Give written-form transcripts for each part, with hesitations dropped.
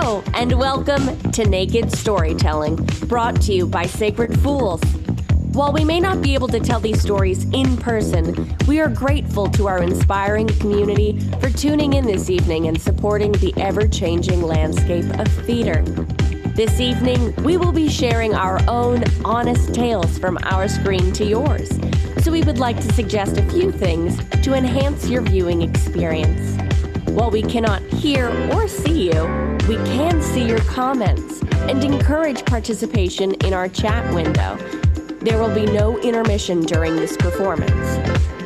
Hello, and welcome to Naked Storytelling, brought to you by Sacred Fools. While we may not be able to tell these stories in person, we are grateful to our inspiring community for tuning in this evening and supporting the ever-changing landscape of theater. This evening, we will be sharing our own honest tales from our screen to yours. So we would like to suggest a few things to enhance your viewing experience. While we cannot hear or see you, we can see your comments and encourage participation in our chat window. There will be no intermission during this performance.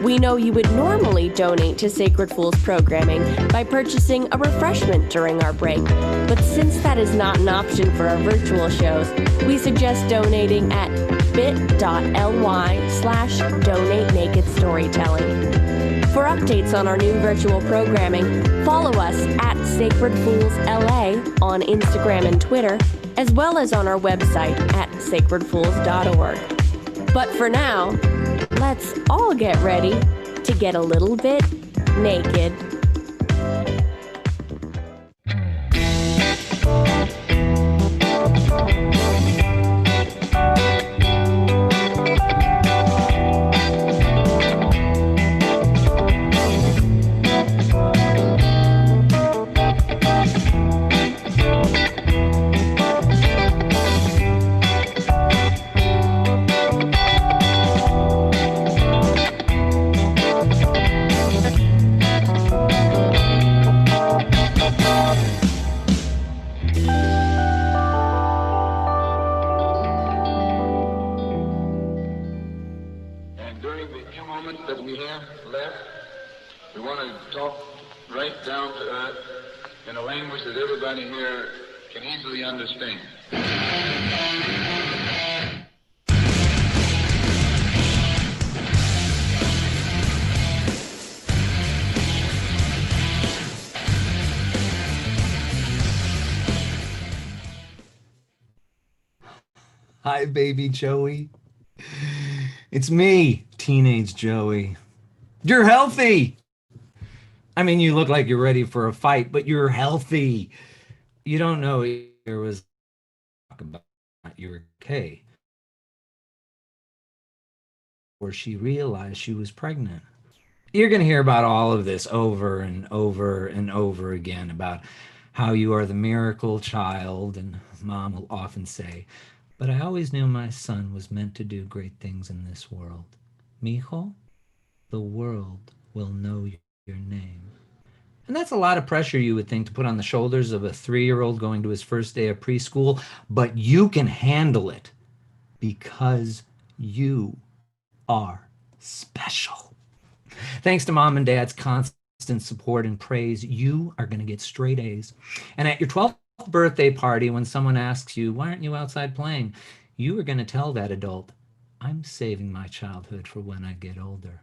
We know you would normally donate to Sacred Fools programming by purchasing a refreshment during our break, but since that is not an option for our virtual shows, we suggest donating at bit.ly/donate-naked-storytelling. For updates on our new virtual programming, follow us at Sacred Fools LA on Instagram and Twitter, as well as on our website at sacredfools.org. But for now, let's all get ready to get a little bit naked. Hi, baby Joey. It's me, teenage Joey. You're healthy. I mean, you look like you're ready for a fight, but you're healthy. You don't know there was talk about your K, where she realized she was pregnant. You're going to hear about all of this over and over and over again about how you are the miracle child, and Mom will often say, but I always knew my son was meant to do great things in this world. Mijo, the world will know your name. And that's a lot of pressure, you would think, to put on the shoulders of a 3-year-old going to his first day of preschool, but you can handle it because you are special. Thanks to Mom and Dad's constant support and praise, you are going to get straight A's. And at your 12th birthday party, when someone asks you, why aren't you outside playing? You are going to tell that adult, I'm saving my childhood for when I get older.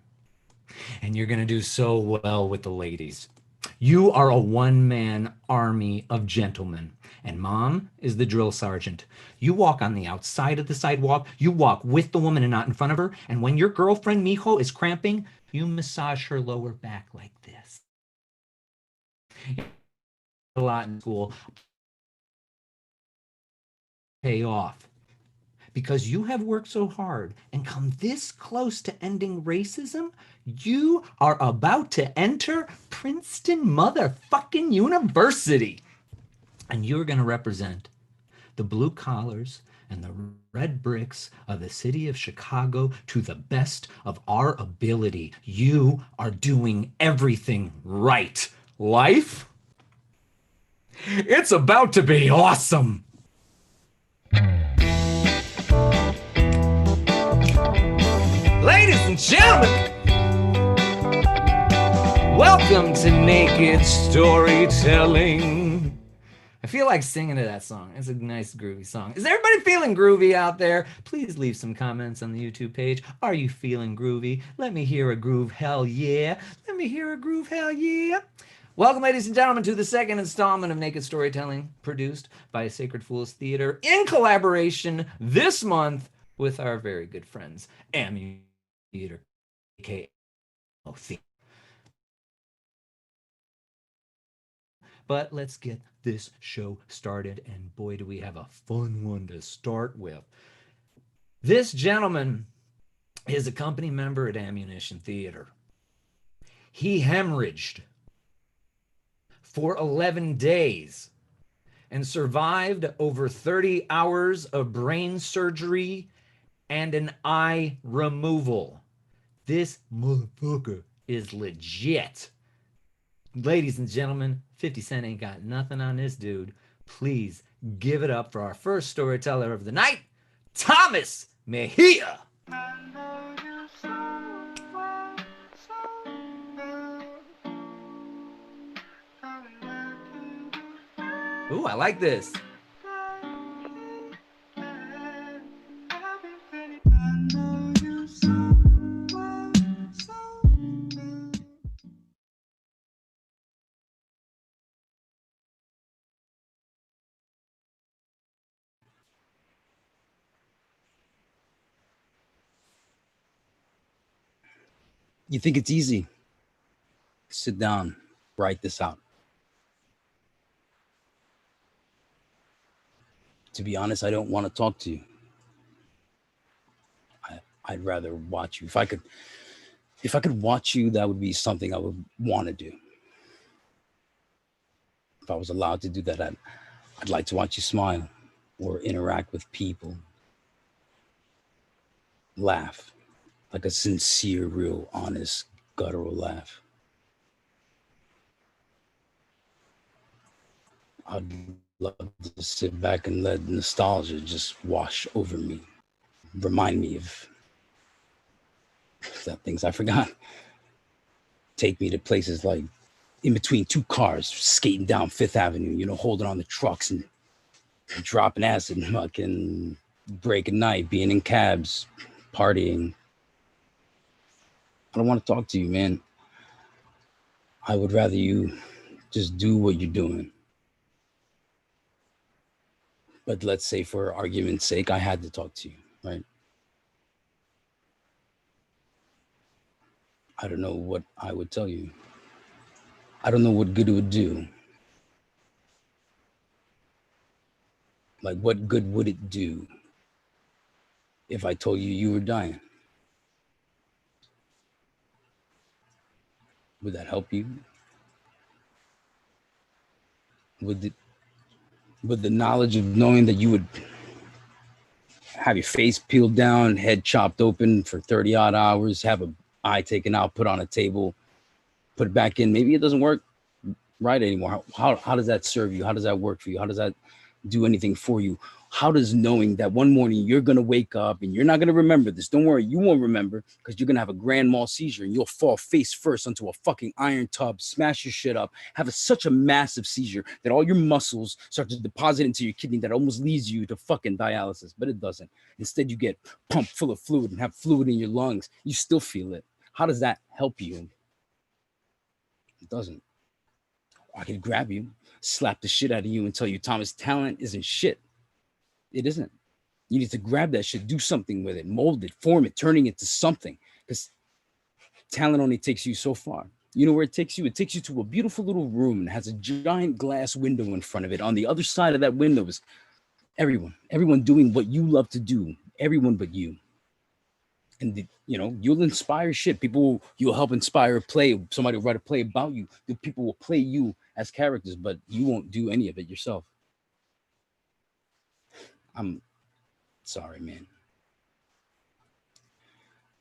And you're going to do so well with the ladies. You are a one-man army of gentlemen, and Mom is the drill sergeant. You walk on the outside of the sidewalk, you walk with the woman and not in front of her, and when your girlfriend Mijo is cramping, you massage her lower back like this. A lot in school pay off because you have worked so hard and come this close to ending racism. You are about to enter Princeton motherfucking University, and you're going to represent the blue collars and the red bricks of the city of Chicago to the best of our ability. You are doing everything right. Life, it's about to be awesome. Ladies and gentlemen, welcome to Naked Storytelling. I feel like singing to that song. It's a nice groovy song. Is everybody feeling groovy out there? Please leave some comments on the YouTube page. Are you feeling groovy? Let me hear a groove, hell yeah. Let me hear a groove, hell yeah. Welcome, ladies and gentlemen, to the second installment of Naked Storytelling, produced by Sacred Fools Theater in collaboration this month with our very good friends, AMU Theater, aka Theater. But let's get this show started, and boy, do we have a fun one to start with. This gentleman is a company member at Ammunition Theater. He hemorrhaged for 11 days and survived over 30 hours of brain surgery and an eye removal. This motherfucker is legit. Ladies and gentlemen, 50 Cent ain't got nothing on this dude. Please give it up for our first storyteller of the night, Thomas Mejia. Ooh, I like this. You think it's easy? Sit down, write this out. To be honest, I don't want to talk to you. I'd rather watch you. If I could watch you, that would be something I would want to do. If I was allowed to do that, I'd like to watch you smile or interact with people. Laugh, like a sincere, real, honest, guttural laugh. I'd love to sit back and let nostalgia just wash over me. Remind me of the things I forgot. Take me to places like in between two cars, skating down Fifth Avenue, holding on the trucks and dropping acid and fucking break at night, being in cabs, partying. I don't want to talk to you, man. I would rather you just do what you're doing. But let's say for argument's sake, I had to talk to you, right? I don't know what I would tell you. I don't know what good it would do. Like, what good would it do if I told you you were dying? Would that help you? Would the knowledge of knowing that you would have your face peeled down, head chopped open for 30 odd hours, have an eye taken out, put on a table, put it back in, maybe it doesn't work right anymore. How does that serve you? How does that work for you? How does that do anything for you? How does knowing that one morning you're going to wake up and you're not going to remember this? Don't worry, you won't remember because you're going to have a grand mal seizure and you'll fall face first onto a fucking iron tub, smash your shit up, have such a massive seizure that all your muscles start to deposit into your kidney that almost leads you to fucking dialysis, but it doesn't. Instead, you get pumped full of fluid and have fluid in your lungs. You still feel it. How does that help you? It doesn't. I could grab you, slap the shit out of you and tell you, Thomas, talent isn't shit. It isn't. You need to grab that shit, do something with it, mold it, form it, turning it to something. Because talent only takes you so far. You know where it takes you? It takes you to a beautiful little room and has a giant glass window in front of it. On the other side of that window is everyone doing what you love to do, everyone but you. And you'll inspire shit. You'll help inspire a play. Somebody will write a play about you. The people will play you as characters, but you won't do any of it yourself. I'm sorry, man.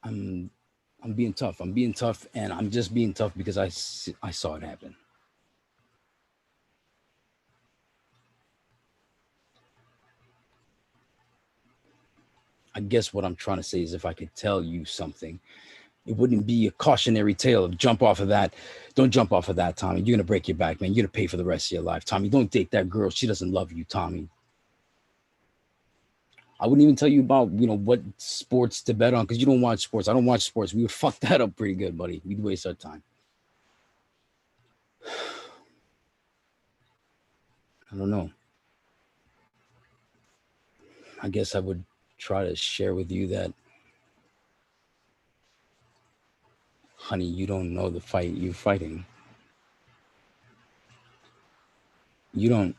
I'm being tough. I'm being tough, and I'm just being tough because I saw it happen. I guess what I'm trying to say is if I could tell you something, it wouldn't be a cautionary tale of jump off of that. Don't jump off of that, Tommy. You're going to break your back, man. You're going to pay for the rest of your life. Tommy, don't date that girl. She doesn't love you, Tommy. I wouldn't even tell you about, what sports to bet on because you don't watch sports. I don't watch sports. We would fuck that up pretty good, buddy. We'd waste our time. I don't know. I guess I would try to share with you that, honey, you don't know the fight you're fighting. You don't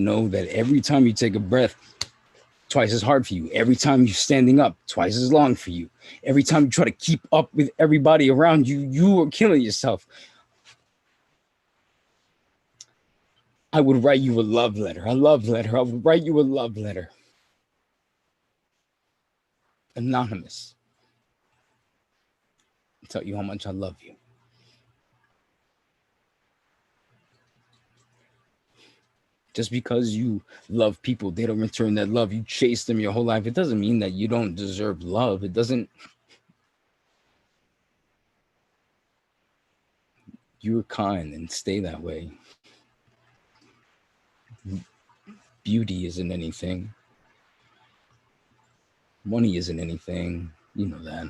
know that every time you take a breath, twice as hard for you. Every time you're standing up, twice as long for you. Every time you try to keep up with everybody around you, you are killing yourself. I would write you a love letter. I would write you a love letter. Anonymous. Tell you how much I love you. Just because you love people, they don't return that love. You chase them your whole life. It doesn't mean that you don't deserve love. It doesn't. You're kind and stay that way. Beauty isn't anything. Money isn't anything. You know that.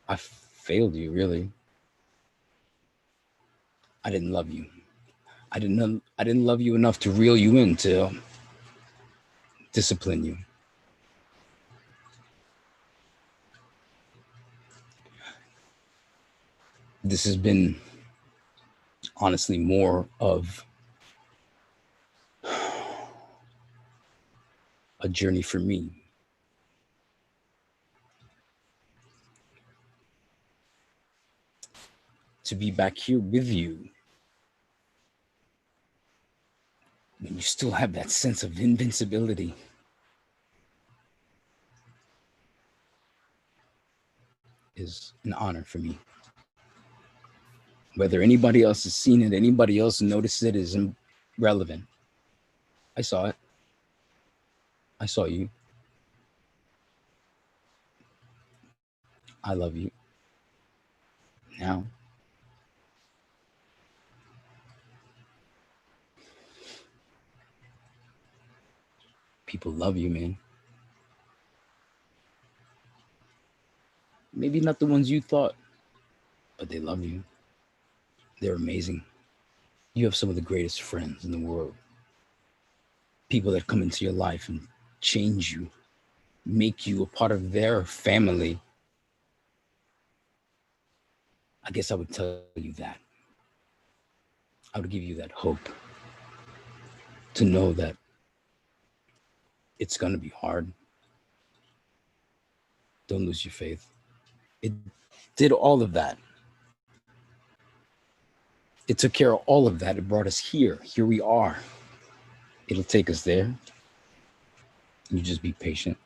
I failed you, really. I didn't love you. I didn't love you enough to reel you in, to discipline you. This has been honestly more of a journey for me. To be back here with you when you still have that sense of invincibility. Is an honor for me. Whether anybody else has seen it, anybody else noticed it, is irrelevant. I saw it. I saw you. I love you. Now. People love you, man. Maybe not the ones you thought, but they love you. They're amazing. You have some of the greatest friends in the world. People that come into your life and change you, make you a part of their family. I guess I would tell you that. I would give you that hope to know that it's going to be hard. Don't lose your faith. It did all of that. It took care of all of that. It brought us here. Here we are. It'll take us there. You just be patient.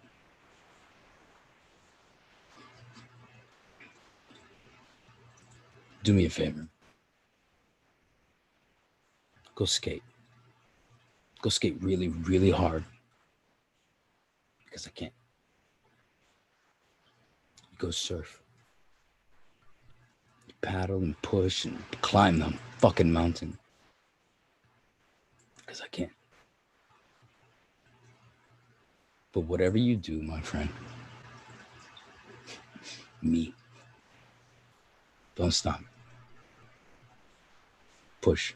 Do me a favor. Go skate. Go skate really, really hard. Because I can't. Go surf. You paddle and push and climb the fucking mountain. Because I can't. But whatever you do, my friend, me, don't stop. Push.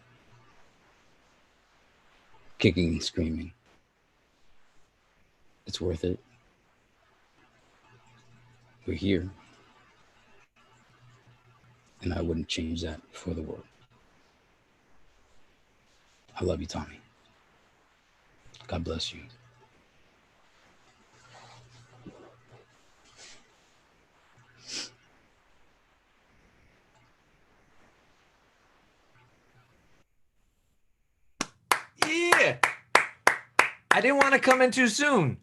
Kicking and screaming. It's worth it. We're here. And I wouldn't change that for the world. I love you, Tommy. God bless you. Yeah. I didn't want to come in too soon.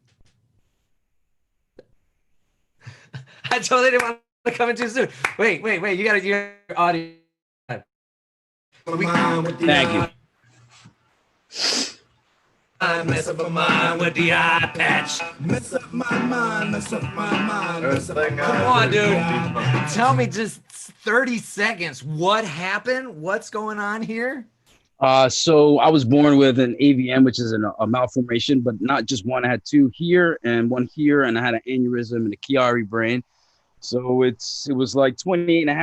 I totally didn't want to come in too soon. Wait. You got your audio. Thank you. I mess up my mind with the eye patch. Mess up my mind, mess up my mind. Come on, dude. Tell me just 30 seconds. What happened? What's going on here? So I was born with an AVM, which is a malformation, but not just one. I had two here and one here, and I had an aneurysm in the Chiari brain. So it was like 23 and a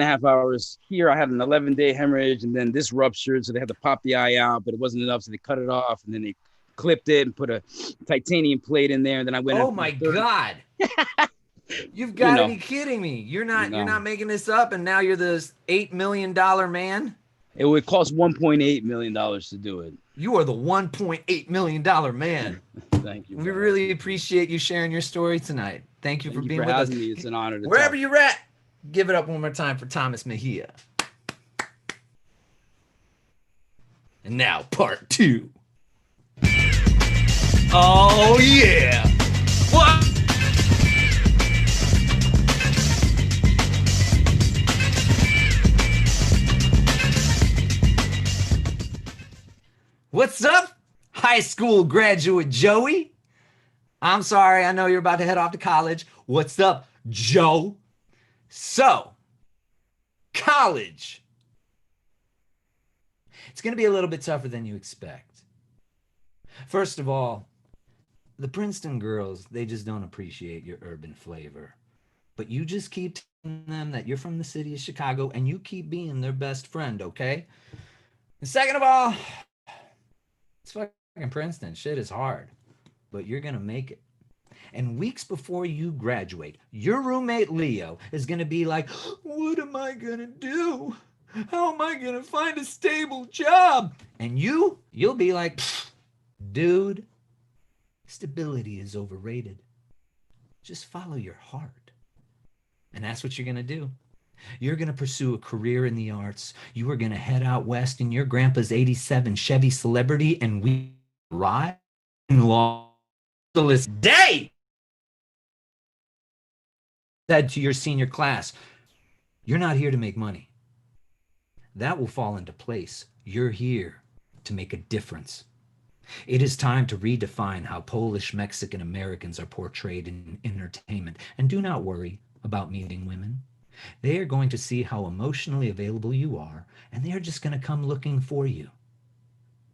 half hours here. I had an 11-day hemorrhage, and then this ruptured, so they had to pop the eye out, but it wasn't enough, so they cut it off, and then they clipped it and put a titanium plate in there, and then I went. Oh my God. You've got to know. be kidding me. You're You not know. making this up, and now you're this $8 million man? It would cost $1.8 million to do it. You are the $1.8 million man. Thank you, We brother. really appreciate you sharing your story tonight. Thank you Thank for you being for with us. having me. It's an honor to Wherever talk. you're at, give it up one more time for Thomas Mejia. And now, part 2. Oh, yeah. What? What's up, high school graduate Joey? I'm sorry, I know you're about to head off to college. What's up, Joe? So, college. It's going to be a little bit tougher than you expect. First of all, the Princeton girls, they just don't appreciate your urban flavor. But you just keep telling them that you're from the city of Chicago and you keep being their best friend, okay? And second of all, it's fucking Princeton. Shit is hard, but you're going to make it. And weeks before you graduate, your roommate Leo is going to be like, what am I going to do? How am I going to find a stable job? And you'll be like, dude, stability is overrated. Just follow your heart. And that's what you're going to do. You're going to pursue a career in the arts. You are going to head out west in your grandpa's 87 Chevy Celebrity, and we ride in Los Angeles day. Said to your senior class, you're not here to make money. That will fall into place. You're here to make a difference. It is time to redefine how Polish Mexican Americans are portrayed in entertainment. And do not worry about meeting women. They are going to see how emotionally available you are, and they are just going to come looking for you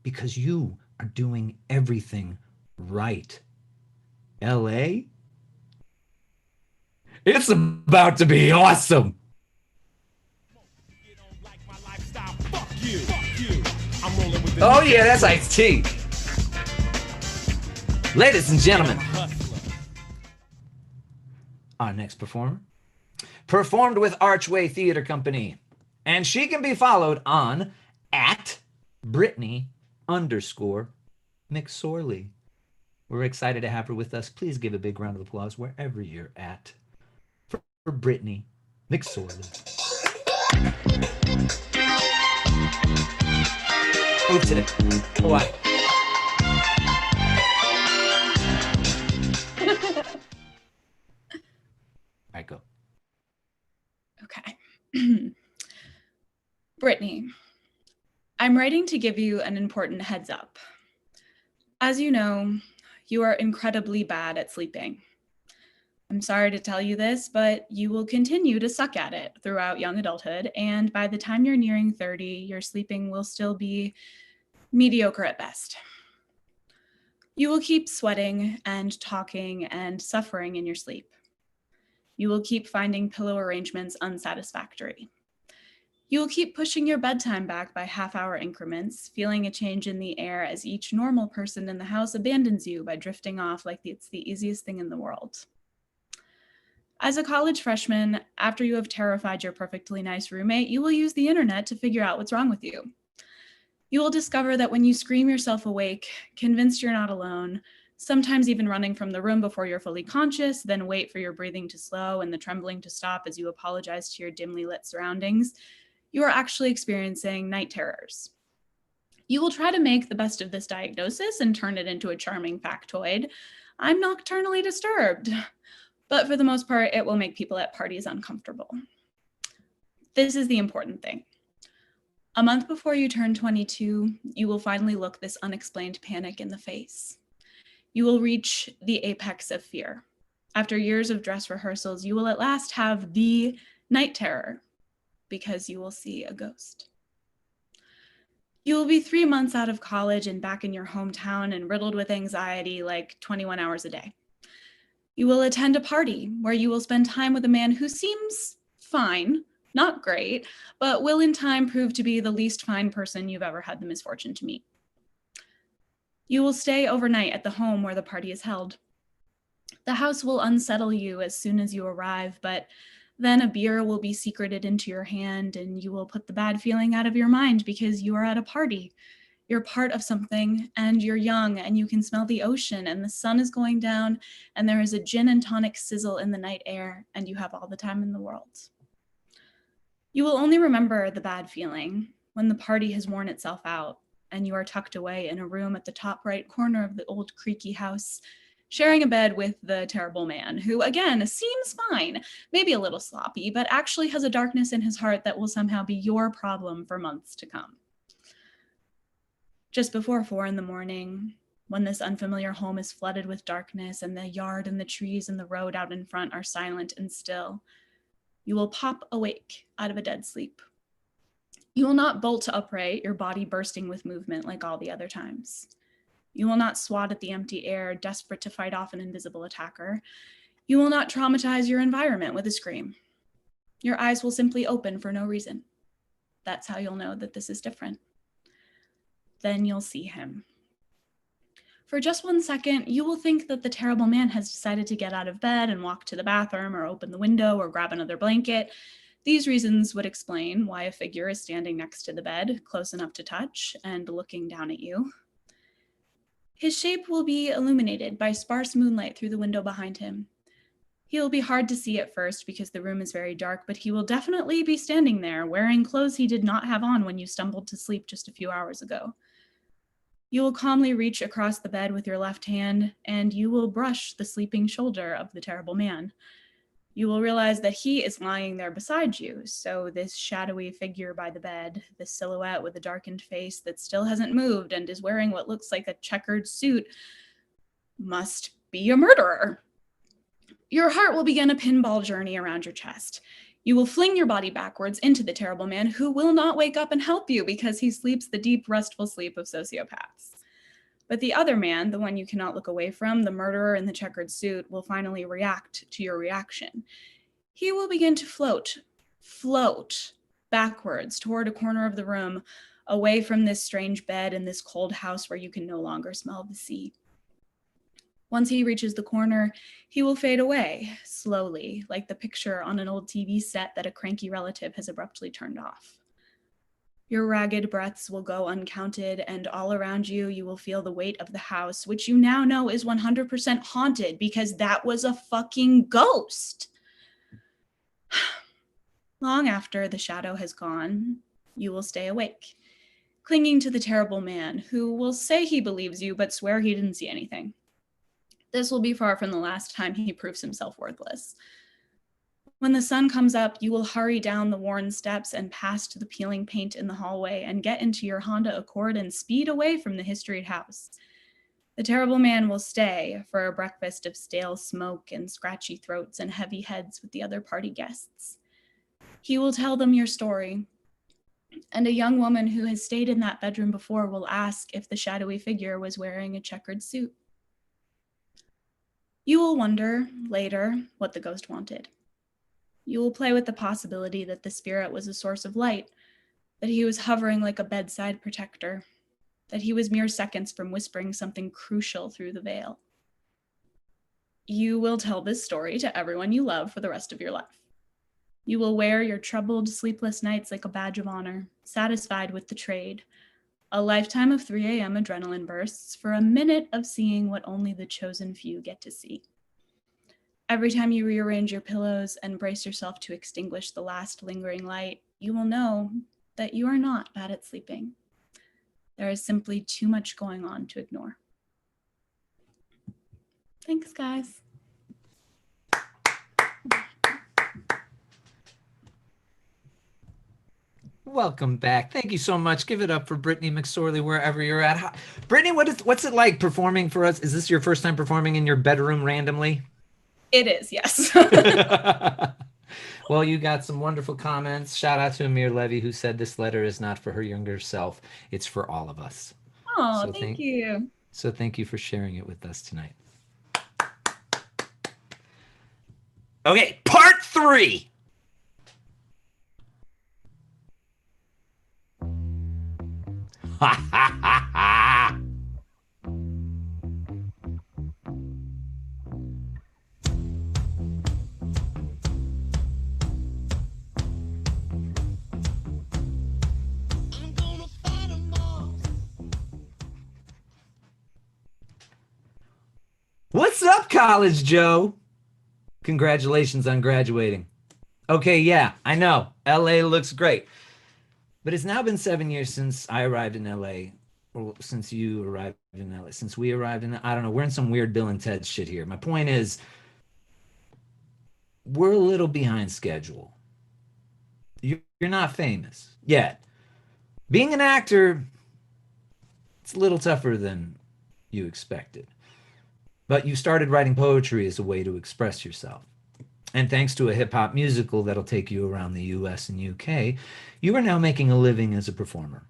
because you are doing everything right. LA? It's about to be awesome. Oh yeah, that's Ice-T. Ladies and gentlemen, our next performer performed with Archway Theater Company, and she can be followed on at Brittany _McSorley. We're excited to have her with us. Please give a big round of applause wherever you're at for Brittany McSorley. Move to it. What? All right, go. Okay. Brittany, I'm writing to give you an important heads up. As you know, you are incredibly bad at sleeping. I'm sorry to tell you this, but you will continue to suck at it throughout young adulthood, and by the time you're nearing 30, your sleeping will still be mediocre at best. You will keep sweating and talking and suffering in your sleep. You will keep finding pillow arrangements unsatisfactory. You will keep pushing your bedtime back by half-hour increments, feeling a change in the air as each normal person in the house abandons you by drifting off like it's the easiest thing in the world. As a college freshman, after you have terrified your perfectly nice roommate, you will use the internet to figure out what's wrong with you. You will discover that when you scream yourself awake, convinced you're not alone, sometimes even running from the room before you're fully conscious, then wait for your breathing to slow and the trembling to stop as you apologize to your dimly lit surroundings, you are actually experiencing night terrors. You will try to make the best of this diagnosis and turn it into a charming factoid. I'm nocturnally disturbed. But for the most part, it will make people at parties uncomfortable. This is the important thing. A month before you turn 22, you will finally look this unexplained panic in the face. You will reach the apex of fear. After years of dress rehearsals, you will at last have the night terror because you will see a ghost. You will be 3 months out of college and back in your hometown and riddled with anxiety like 21 hours a day. You will attend a party where you will spend time with a man who seems fine, not great, but will in time prove to be the least fine person you've ever had the misfortune to meet. You will stay overnight at the home where the party is held. The house will unsettle you as soon as you arrive, but then a beer will be secreted into your hand and you will put the bad feeling out of your mind because you are at a party. You're part of something and you're young and you can smell the ocean and the sun is going down and there is a gin and tonic sizzle in the night air and you have all the time in the world. You will only remember the bad feeling when the party has worn itself out and you are tucked away in a room at the top right corner of the old creaky house, sharing a bed with the terrible man who, again, seems fine, maybe a little sloppy, but actually has a darkness in his heart that will somehow be your problem for months to come. Just before 4 a.m, when this unfamiliar home is flooded with darkness and the yard and the trees and the road out in front are silent and still, you will pop awake out of a dead sleep. You will not bolt upright, your body bursting with movement like all the other times. You will not swat at the empty air, desperate to fight off an invisible attacker. You will not traumatize your environment with a scream. Your eyes will simply open for no reason. That's how you'll know that this is different. Then you'll see him. For just 1 second, you will think that the terrible man has decided to get out of bed and walk to the bathroom or open the window or grab another blanket. These reasons would explain why a figure is standing next to the bed, close enough to touch, and looking down at you. His shape will be illuminated by sparse moonlight through the window behind him. He will be hard to see at first because the room is very dark, but he will definitely be standing there wearing clothes he did not have on when you stumbled to sleep just a few hours ago. You will calmly reach across the bed with your left hand, and you will brush the sleeping shoulder of the terrible man. You will realize that he is lying there beside you, so this shadowy figure by the bed, this silhouette with a darkened face that still hasn't moved and is wearing what looks like a checkered suit, must be a murderer. Your heart will begin a pinball journey around your chest. You will fling your body backwards into the terrible man who will not wake up and help you because he sleeps the deep, restful sleep of sociopaths. But the other man, the one you cannot look away from, the murderer in the checkered suit, will finally react to your reaction. He will begin to float backwards toward a corner of the room, away from this strange bed and this cold house where you can no longer smell the sea. Once he reaches the corner, he will fade away, slowly, like the picture on an old TV set that a cranky relative has abruptly turned off. Your ragged breaths will go uncounted, and all around you, you will feel the weight of the house, which you now know is 100% haunted because that was a fucking ghost. Long after the shadow has gone, you will stay awake, clinging to the terrible man, who will say he believes you, but swear he didn't see anything. This will be far from the last time he proves himself worthless. When the sun comes up, you will hurry down the worn steps and past the peeling paint in the hallway and get into your Honda Accord and speed away from the historied house. The terrible man will stay for a breakfast of stale smoke and scratchy throats and heavy heads with the other party guests. He will tell them your story, and a young woman who has stayed in that bedroom before will ask if the shadowy figure was wearing a checkered suit. You will wonder, later, what the ghost wanted. You will play with the possibility that the spirit was a source of light, that he was hovering like a bedside protector, that he was mere seconds from whispering something crucial through the veil. You will tell this story to everyone you love for the rest of your life. You will wear your troubled, sleepless nights like a badge of honor, satisfied with the trade, a lifetime of 3 a.m. adrenaline bursts for a minute of seeing what only the chosen few get to see. Every time you rearrange your pillows and brace yourself to extinguish the last lingering light, you will know that you are not bad at sleeping. There is simply too much going on to ignore. Thanks, guys. Welcome back. Thank you so much. Give it up for Brittany McSorley wherever you're at. Brittany, what's it like performing for us? Is this your first time performing in your bedroom randomly? It is, yes. Well, you got some wonderful comments. Shout out to Amir Levy, who said this letter is not for her younger self. It's for all of us. Oh, so thank you. So thank you for sharing it with us tonight. Okay, part 3. Ha ha ha ha! What's up, College Joe? Congratulations on graduating. Okay, yeah, I know. LA looks great. But it's now been 7 years since I arrived in LA, or since you arrived in LA, since we arrived in, I don't know, we're in some weird Bill and Ted shit here. My point is, we're a little behind schedule. You're not famous yet. Being an actor, it's a little tougher than you expected. But you started writing poetry as a way to express yourself. And thanks to a hip hop musical that'll take you around the US and UK, you are now making a living as a performer.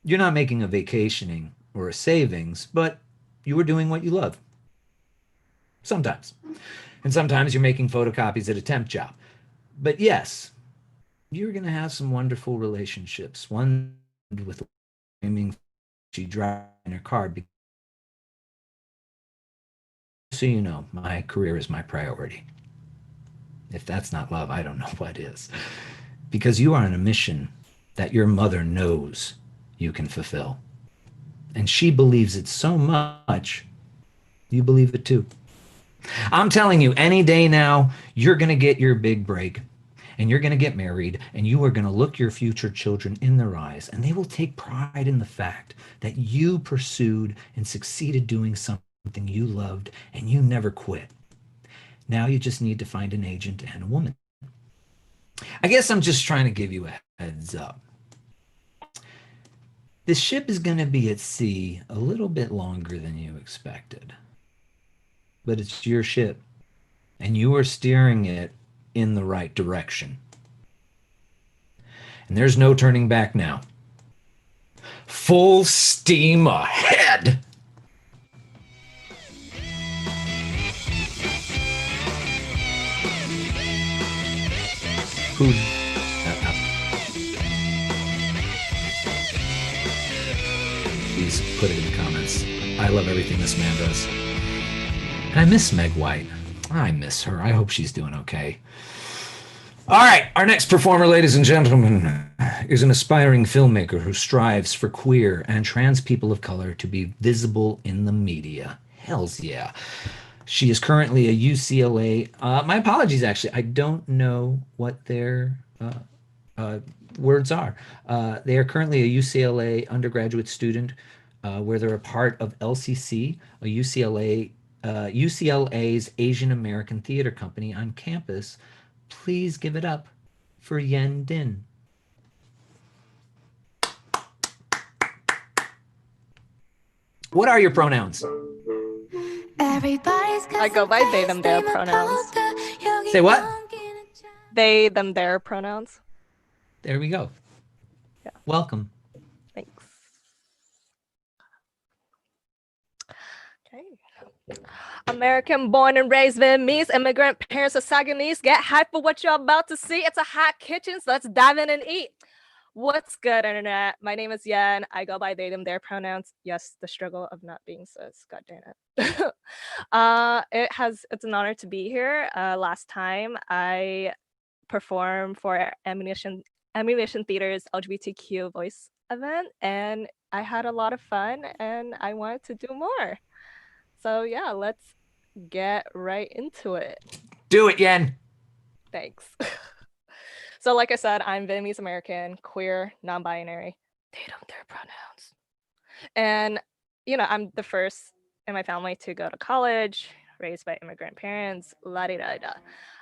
You're not making a vacationing or a savings, but you are doing what you love. Sometimes. And sometimes you're making photocopies at a temp job. But yes, you're going to have some wonderful relationships. One with a she drives in her car. So you know, my career is my priority. If that's not love, I don't know what is. Because you are on a mission that your mother knows you can fulfill. And she believes it so much, you believe it too. I'm telling you, any day now, you're going to get your big break. And you're going to get married, and you are going to look your future children in their eyes, and they will take pride in the fact that you pursued and succeeded doing something you loved, and you never quit. Now you just need to find an agent and a woman. I guess I'm just trying to give you a heads up. This ship is going to be at sea a little bit longer than you expected. But it's your ship, and you are steering it in the right direction. And there's no turning back now. Full steam ahead! Who? Please put it in the comments. I love everything this man does. And I miss Meg White. I miss her. I hope she's doing okay. All right, our next performer, ladies and gentlemen, is an aspiring filmmaker who strives for queer and trans people of color to be visible in the media. Hells yeah. She is currently a UCLA, my apologies actually, I don't know what their words are. They are currently a UCLA undergraduate student where they're a part of LCC, a UCLA's Asian American theater company on campus. Please give it up for Yen Dinh. What are your pronouns? I go by they, them, their pronouns. Say what? They, them, their pronouns. There we go. Yeah. Welcome. Thanks. Okay. American born and raised Vietnamese, immigrant parents of Saganese. Get hyped for what you're about to see. It's a hot kitchen, so let's dive in and eat. What's good, internet? My name is Yen. I go by they, them, their pronouns. Yes, the struggle of not being cis. God damn it. It's an honor to be here. Last time I performed for Ammunition Theater's LGBTQ voice event, and I had a lot of fun, and I wanted to do more. So yeah, let's get right into it. Do it, Yen. Thanks. So like I said, I'm Vietnamese American, queer, non-binary, they, them, their pronouns. And, you know, I'm the first in my family to go to college, raised by immigrant parents, la-di-da-da.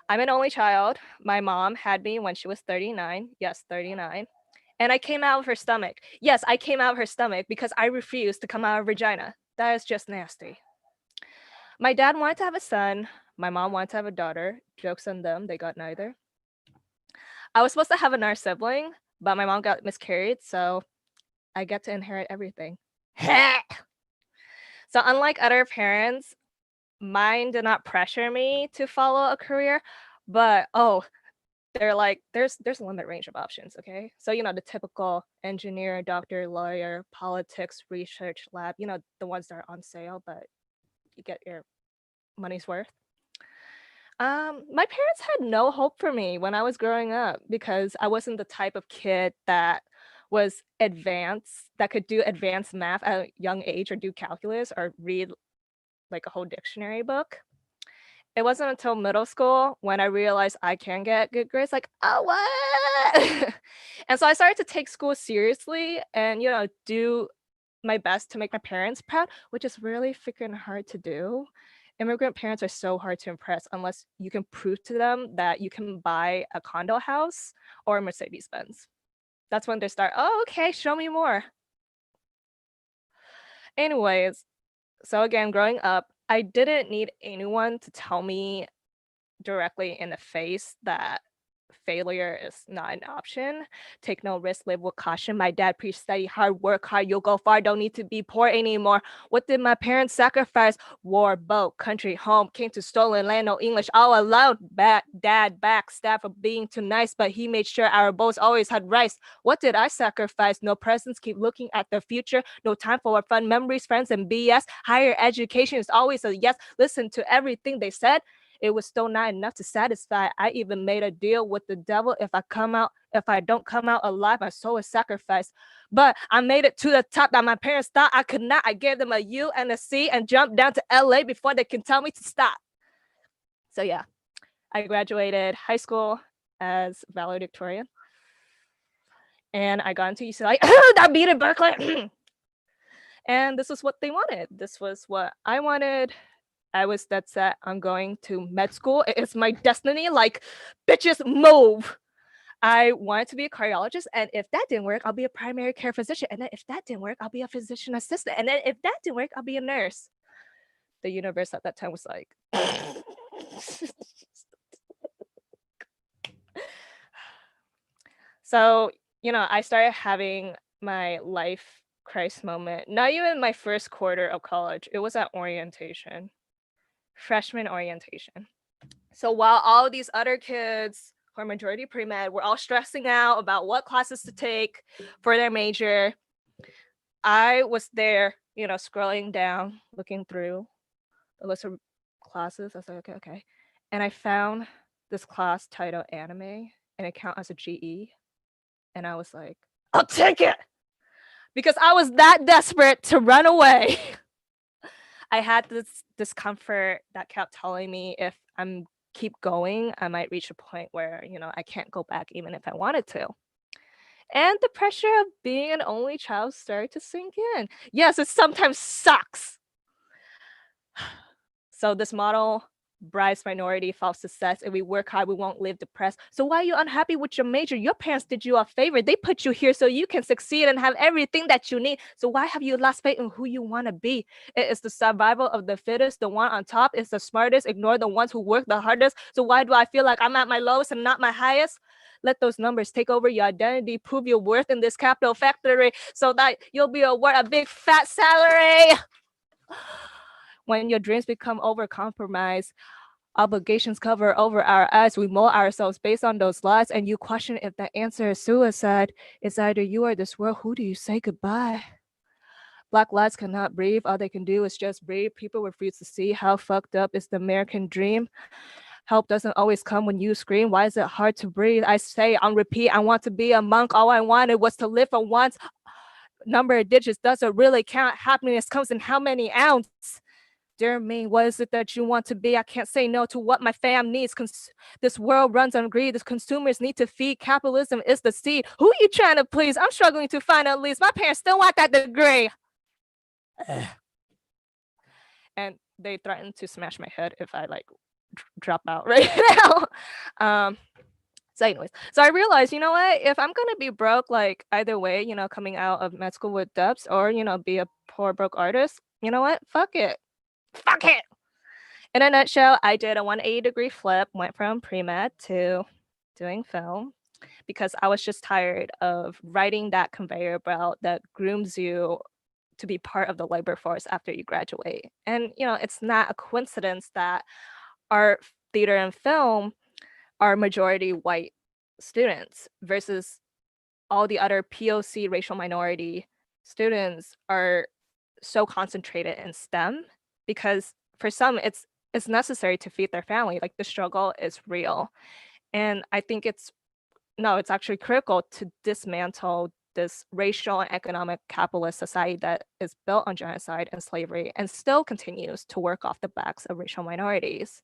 I'm an only child. My mom had me when she was 39. Yes, 39. And I came out of her stomach. Yes, I came out of her stomach because I refused to come out of her vagina. That is just nasty. My dad wanted to have a son. My mom wanted to have a daughter. Joke's on them, they got neither. I was supposed to have another sibling, but my mom got miscarried, so I get to inherit everything. So unlike other parents, mine did not pressure me to follow a career, but they're like, there's a limited range of options, okay? So, you know, the typical engineer, doctor, lawyer, politics, research lab, you know, the ones that are on sale, but you get your money's worth. My parents had no hope for me when I was growing up because I wasn't the type of kid that was advanced, that could do advanced math at a young age or do calculus or read like a whole dictionary book. It wasn't until middle school when I realized I can get good grades, like, oh, what? And so I started to take school seriously and, do my best to make my parents proud, which is really freaking hard to do. Immigrant parents are so hard to impress unless you can prove to them that you can buy a condo house or a Mercedes Benz. That's when they start, oh, okay, show me more. Anyways, so again, growing up, I didn't need anyone to tell me directly in the face that failure is not an option. Take no risk, live with caution. My dad preached study hard, work hard, you'll go far, don't need to be poor anymore. What did my parents sacrifice? War, boat, country, home, came to stolen land, no English, all alone. Dad backstab for being too nice, but he made sure our boats always had rice. What did I sacrifice? No presents, keep looking at the future. No time for fun memories, friends, and BS. Higher education is always a yes. Listen to everything they said. It was still not enough to satisfy. I even made a deal with the devil. If I don't come out alive, my soul is sacrificed. But I made it to the top that my parents thought I could not. I gave them a U and a C and jumped down to LA before they can tell me to stop. So yeah, I graduated high school as valedictorian. And I got into UCLA. I beat it, Berkeley. And this was what they wanted. This was what I wanted. I was dead set on going to med school. It's my destiny. Like, bitches, move. I wanted to be a cardiologist. And if that didn't work, I'll be a primary care physician. And then if that didn't work, I'll be a physician assistant. And then if that didn't work, I'll be a nurse. The universe at that time was like, so, I started having my life crisis moment. Not even my first quarter of college. It was at orientation. Freshman orientation. So while all these other kids who are majority pre-med were all stressing out about what classes to take for their major, I was there, scrolling down, looking through the list of classes. I was like, okay. And I found this class titled anime and it counted as a GE. And I was like, I'll take it! Because I was that desperate to run away. I had this discomfort that kept telling me if I'm keep going, I might reach a point where, I can't go back even if I wanted to. And the pressure of being an only child started to sink in. Yes, it sometimes sucks. So this model bribe's minority false success. If we work hard, we won't live depressed. So why are you unhappy with your major? Your parents did you a favor. They put you here so you can succeed and have everything that you need. So why have you lost faith in who you want to be? It is the survival of the fittest. The one on top is the smartest. Ignore the ones who work the hardest. So why do I feel like I'm at my lowest and not my highest? Let those numbers take over your identity. Prove your worth in this capital factory so that you'll be awarded a big fat salary. When your dreams become overcompromised, obligations cover over our eyes, we mold ourselves based on those lies, and you question if the answer is suicide. It's either you or this world. Who do you say goodbye? Black lives cannot breathe. All they can do is just breathe. People refuse to see how fucked up is the American dream. Help doesn't always come when you scream. Why is it hard to breathe? I say on repeat, I want to be a monk. All I wanted was to live for once. Number of digits doesn't really count. Happiness comes in how many ounces? Dear me, what is it that you want to be? I can't say no to what my fam needs. This world runs on greed. The consumers need to feed. Capitalism is the seed. Who are you trying to please? I'm struggling to find at least. My parents still want that degree. And they threatened to smash my head if I drop out right now. So anyways, so I realized, you know what? If I'm gonna be broke, either way, coming out of med school with debts or, be a poor broke artist, you know what? Fuck it. Fuck it. In a nutshell, I did a 180-degree flip, went from pre-med to doing film because I was just tired of riding that conveyor belt that grooms you to be part of the labor force after you graduate. And, it's not a coincidence that art, theater, and film are majority white students versus all the other POC racial minority students are so concentrated in STEM. Because for some, it's necessary to feed their family. The struggle is real. And I think it's actually critical to dismantle this racial and economic capitalist society that is built on genocide and slavery and still continues to work off the backs of racial minorities.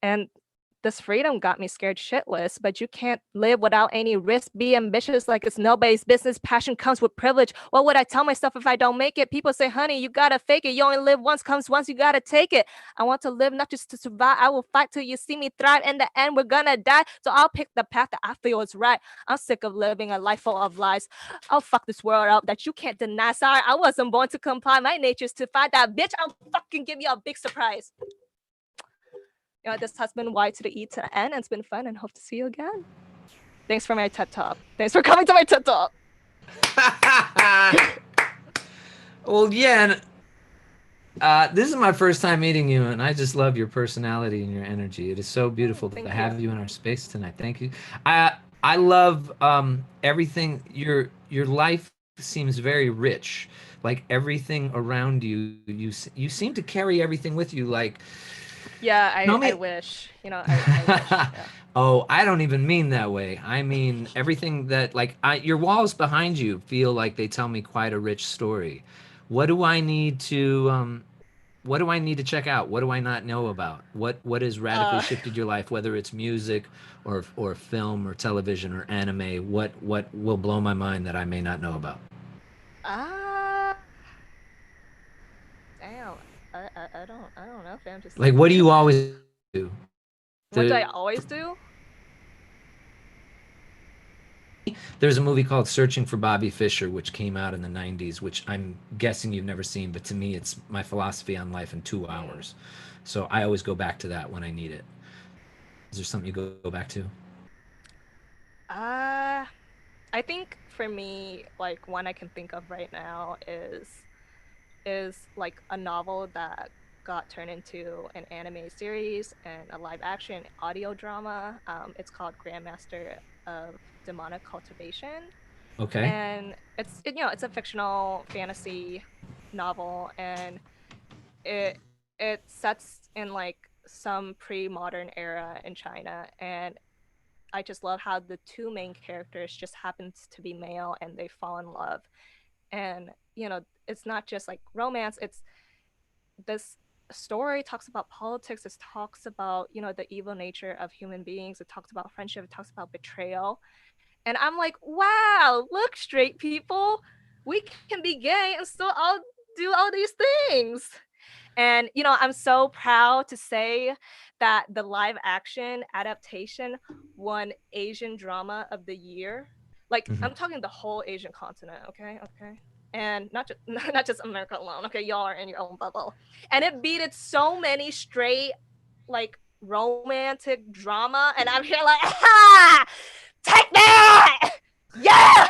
And this freedom got me scared shitless, but you can't live without any risk. Be ambitious like it's nobody's business. Passion comes with privilege. What would I tell myself if I don't make it? People say, honey, you gotta fake it. You only live once, comes once, you gotta take it. I want to live not just to survive. I will fight till you see me thrive. In the end, we're gonna die. So I'll pick the path that I feel is right. I'm sick of living a life full of lies. I'll fuck this world up that you can't deny. Sorry, I wasn't born to comply. My nature's to fight that bitch. I'll fucking give you a big surprise. You know, this has been Y to the E to the N, and it's been fun, and hope to see you again. Thanks for my TED Talk. Thanks for coming to my TED Talk. Well, Yen, this is my first time meeting you, and I just love your personality and your energy. It is so beautiful to have you in our space tonight. Thank you. I love everything. Your life seems very rich. Like everything around you, you seem to carry everything with you. Like. Yeah, I wish, you know, I wish, yeah. Oh, I don't even mean that way. I mean, everything that, like, your walls behind you feel like they tell me quite a rich story. What do I need to check out? What do I not know about? What has radically shifted your life, whether it's music or film or television or anime? What will blow my mind that I may not know about? Damn. I don't know, fam. Just like, what do you always do? What do I always do? There's a movie called Searching for Bobby Fischer, which came out in the 90s, which I'm guessing you've never seen, but to me, it's my philosophy on life in 2 hours. So I always go back to that when I need it. Is there something you go back to? I think for me, like, one I can think of right now is like a novel that got turned into an anime series and a live action audio drama. It's called Grandmaster of Demonic Cultivation. Okay. And it's a fictional fantasy novel, and it sets in like some pre-modern era in China, and I just love how the two main characters just happens to be male and they fall in love. And you know, it's not just like romance, it's this story talks about politics, it talks about, you know, the evil nature of human beings, it talks about friendship, it talks about betrayal. And I'm like, wow, look, straight people, we can be gay and still all do all these things. And you know, I'm so proud to say that the live action adaptation won Asian Drama of the Year. Like, I'm talking the whole Asian continent, okay? And not just America alone. Okay, y'all are in your own bubble. And it beat so many straight, like, romantic drama, and I'm here like, take that, yeah.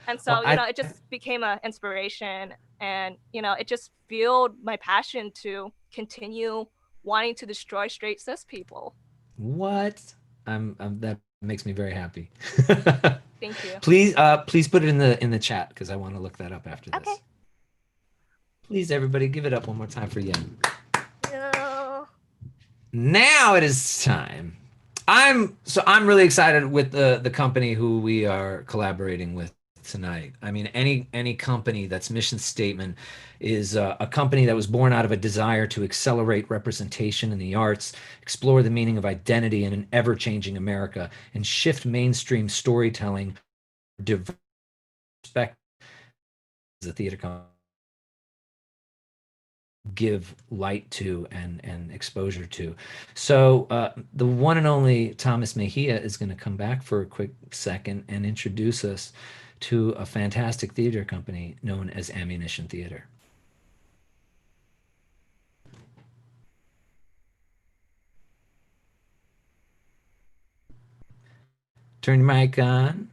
And so, you know, it just became an inspiration, and you know, it just fueled my passion to continue wanting to destroy straight cis people. What? That makes me very happy. Thank you. Please put it in the chat because I want to look that up after this. Okay. Please, everybody, give it up one more time for Yen. No. Now it is time. I'm really excited with the company who we are collaborating with tonight. I mean, any company that's mission statement is a company that was born out of a desire to accelerate representation in the arts, explore the meaning of identity in an ever-changing America, and shift mainstream storytelling, diverse perspective as a theater company give light to and exposure to. So the one and only Thomas Mejia is going to come back for a quick second and introduce us to a fantastic theater company known as Ammunition Theater. Turn your mic on.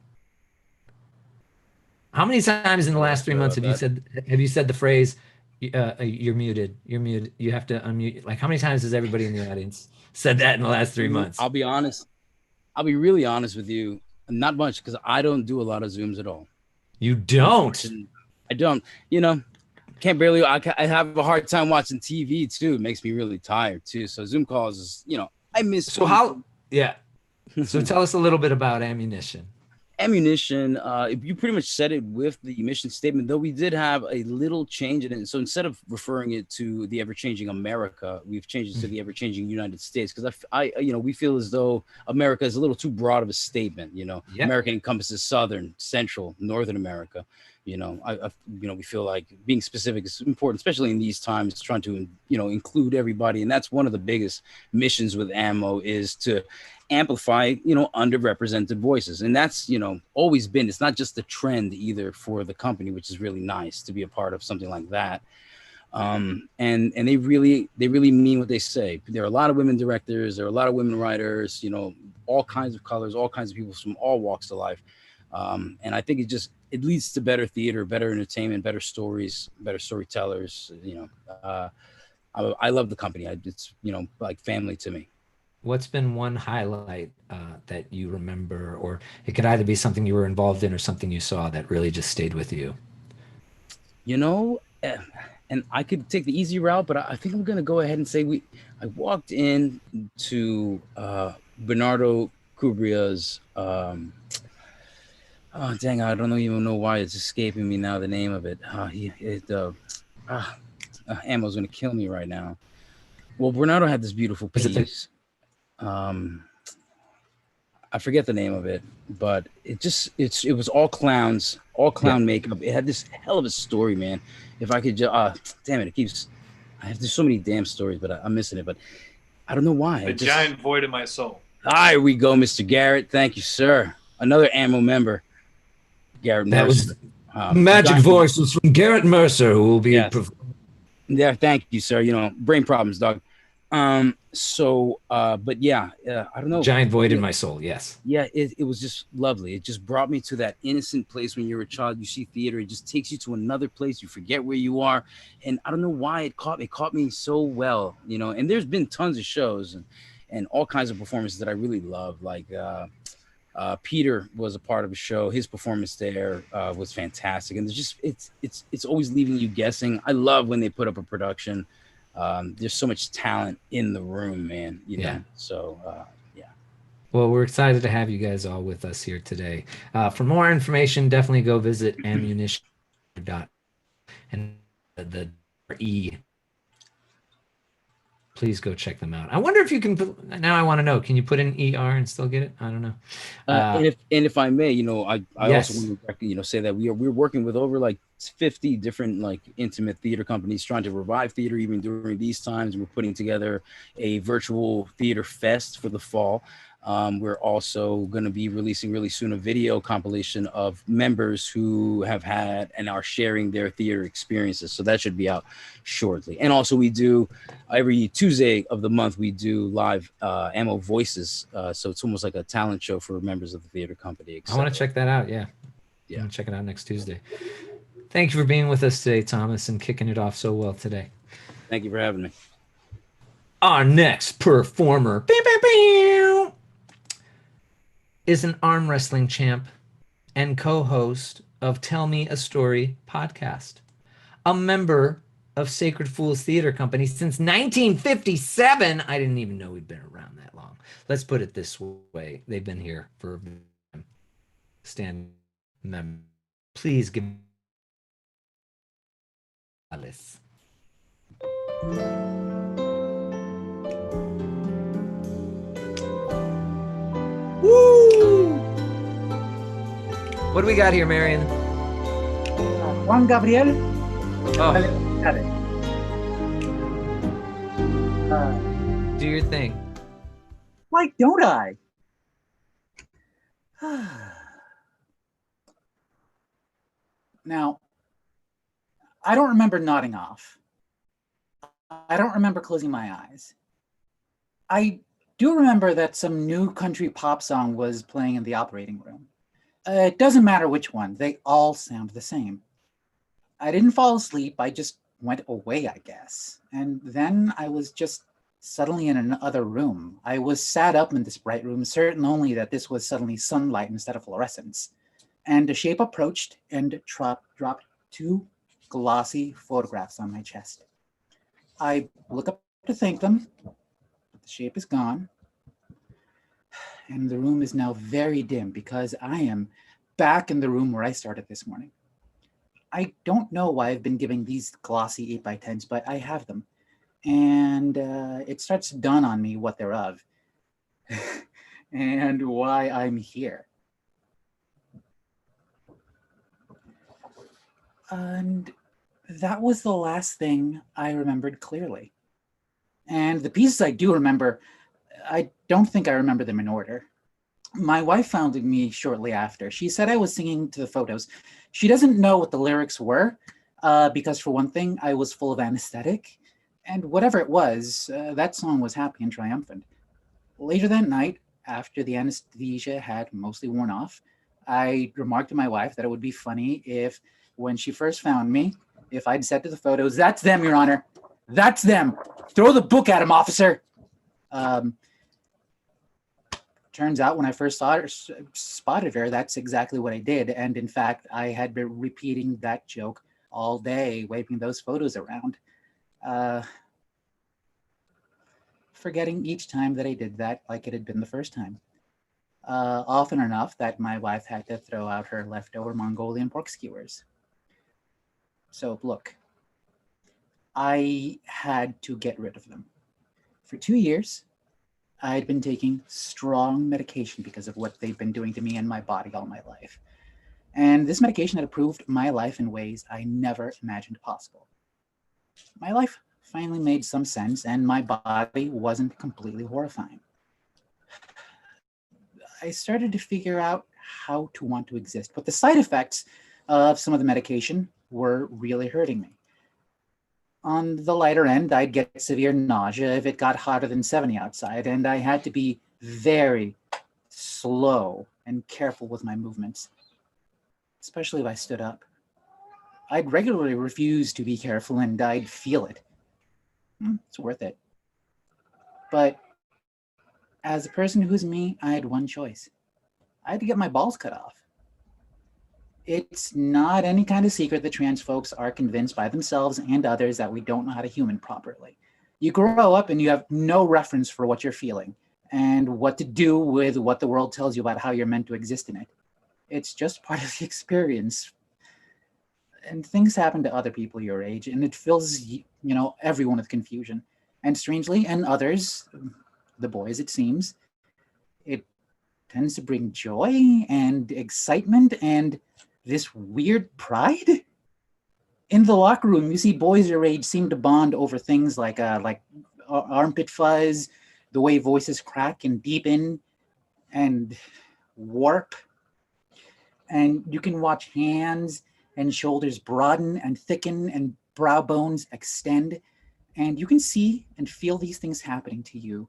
How many times in the last 3 months have you said the phrase, you're muted, you have to unmute? Like, how many times has everybody in the audience said that in the last 3 months? I'll be honest. I'll be really honest with you. Not much, because I don't do a lot of Zooms at all. You don't? I don't. You know, can't barely. I have a hard time watching TV too. It makes me really tired too. So Zoom calls is, you know, I miss. So how? Yeah. So tell us a little bit about Ammunition. ammunition, you pretty much said it with the mission statement, though we did have a little change in it. So instead of referring it to the ever-changing America, we've changed it to the ever-changing United States, because we feel as though America is a little too broad of a statement. Yep. America encompasses Southern, Central, Northern America. We feel like being specific is important, especially in these times, trying to include everybody. And that's one of the biggest missions with ammo, is to amplify underrepresented voices. And that's always been, it's not just the trend either for the company, which is really nice to be a part of something like that. And they really mean what they say. There are a lot of women directors, there are a lot of women writers, all kinds of colors, all kinds of people from all walks of life. And I think it leads to better theater, better entertainment, better stories, better storytellers. I love the company. It's like family to me. What's been one highlight that you remember, or it could either be something you were involved in or something you saw that really just stayed with you? And I could take the easy route, but I think I'm going to go ahead and say I walked in to Bernardo Cubria's, oh, dang, I don't even know why it's escaping me now, the name of it. Ammo's going to kill me right now. Well, Bernardo had this beautiful piece. I forget the name of it, but it was all clowns, all clown makeup. It had this hell of a story, man. If I could just, damn it, there's so many damn stories, but I'm missing it. But I don't know why. A giant void in my soul. There we go, Mr. Garrett. Thank you, sir. Another ammo member, Garrett Mercer. That was magic voices from Garrett Mercer, who will be. Yes. Yeah, thank you, sir. Brain problems, dog. But yeah, I don't know. Giant void in my soul. Yes. Yeah, it was just lovely. It just brought me to that innocent place when you're a child. You see theater, it just takes you to another place. You forget where you are, and I don't know why it caught me so well. And there's been tons of shows and all kinds of performances that I really love. Like Peter was a part of a show. His performance there was fantastic, and it's always leaving you guessing. I love when they put up a production. There's so much talent in the room, man. Yeah. So, yeah. Well, we're excited to have you guys all with us here today. For more information, definitely go visit ammunition. And the E. Please go check them out. I wonder if you can now I want to know, can you put in ER and still get it? I don't know. And if I may, I yes. also want to say that we're working with over like 50 different like intimate theater companies trying to revive theater even during these times. We're putting together a virtual theater fest for the fall. We're also going to be releasing really soon a video compilation of members who have had and are sharing their theater experiences. So that should be out shortly. And also we do every Tuesday of the month, we do live ammo voices. So it's almost like a talent show for members of the theater company. I want to check that out. Yeah. I'm gonna check it out next Tuesday. Thank you for being with us today, Thomas, and kicking it off so well today. Thank you for having me. Our next performer is an arm wrestling champ and co-host of Tell Me a Story podcast, a member of Sacred Fools Theater Company since 1957. I didn't even know we'd been around that long. Let's put it this way. They've been here for a stand member. Please give Alice. Woo! What do we got here, Marian? Juan Gabriel. Oh. Do your thing. Why don't I? Now, I don't remember nodding off. I don't remember closing my eyes. I do remember that some new country pop song was playing in the operating room. It doesn't matter which one, they all sound the same. I didn't fall asleep, I just went away, I guess. And then I was just suddenly in another room. I was sat up in this bright room, certain only that this was suddenly sunlight instead of fluorescence. And a shape approached and dropped two glossy photographs on my chest. I look up to thank them. The shape is gone. And the room is now very dim because I am back in the room where I started this morning. I don't know why I've been giving these glossy 8x10s, but I have them. And it starts to dawn on me what they're of and why I'm here. And that was the last thing I remembered clearly. And the pieces I do remember, I don't think I remember them in order. My wife found me shortly after. She said I was singing to the photos. She doesn't know what the lyrics were because, for one thing, I was full of anesthetic. And whatever it was, that song was happy and triumphant. Later that night, after the anesthesia had mostly worn off, I remarked to my wife that it would be funny if, when she first found me, if I'd said to the photos, "That's them, Your Honor. That's them. Throw the book at him, officer." Turns out when I first spotted her, that's exactly what I did. And in fact, I had been repeating that joke all day, waving those photos around. Forgetting each time that I did that like it had been the first time. Often enough that my wife had to throw out her leftover Mongolian pork skewers. So look, I had to get rid of them. For 2 years, I'd been taking strong medication because of what they've been doing to me and my body all my life. And this medication had improved my life in ways I never imagined possible. My life finally made some sense, and my body wasn't completely horrifying. I started to figure out how to want to exist, but the side effects of some of the medication were really hurting me. On the lighter end, I'd get severe nausea if it got hotter than 70 outside, and I had to be very slow and careful with my movements, especially if I stood up. I'd regularly refuse to be careful, and I'd feel it. It's worth it. But as a person who's me, I had one choice. I had to get my balls cut off. It's not any kind of secret that trans folks are convinced by themselves and others that we don't know how to human properly. You grow up and you have no reference for what you're feeling and what to do with what the world tells you about how you're meant to exist in it. It's just part of the experience. And things happen to other people your age, and it fills, everyone with confusion. And strangely, and others, the boys, it seems, it tends to bring joy and excitement and this weird pride. In the locker room, you see boys your age seem to bond over things like armpit fuzz, the way voices crack and deepen and warp. And you can watch hands and shoulders broaden and thicken and brow bones extend. And you can see and feel these things happening to you.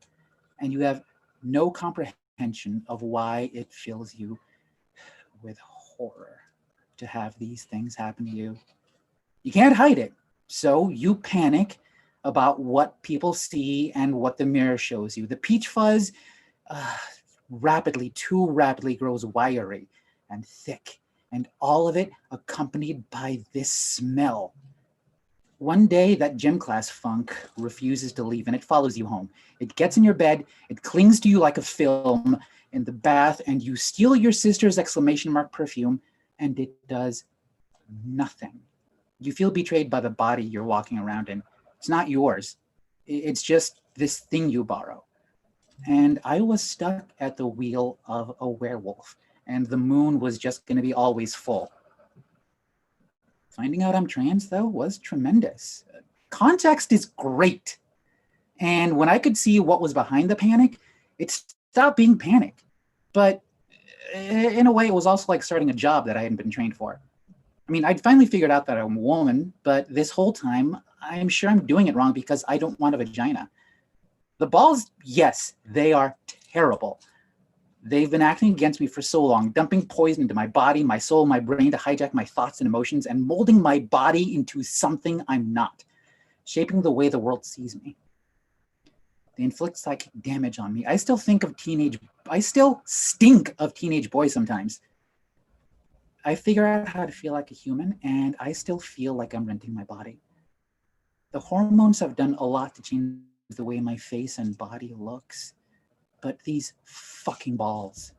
And you have no comprehension of why it fills you with horror to have these things happen to you. You can't hide it. So you panic about what people see and what the mirror shows you. The peach fuzz too rapidly grows wiry and thick, and all of it accompanied by this smell. One day, that gym class funk refuses to leave, and it follows you home. It gets in your bed, it clings to you like a film in the bath, and you steal your sister's exclamation mark perfume, and it does nothing. You feel betrayed by the body you're walking around in. It's not yours. It's just this thing you borrow. And I was stuck at the wheel of a werewolf, and the moon was just going to be always full. Finding out I'm trans, though, was tremendous. Context is great. And when I could see what was behind the panic, it stopped being panic. But in a way, it was also like starting a job that I hadn't been trained for. I mean, I'd finally figured out that I'm a woman, but this whole time, I'm sure I'm doing it wrong because I don't want a vagina. The balls, yes, they are terrible. They've been acting against me for so long, dumping poison into my body, my soul, my brain to hijack my thoughts and emotions and molding my body into something I'm not, shaping the way the world sees me. They inflict psychic damage on me. I still stink of teenage boys sometimes. I figure out how to feel like a human, and I still feel like I'm renting my body. The hormones have done a lot to change the way my face and body looks, but these fucking balls,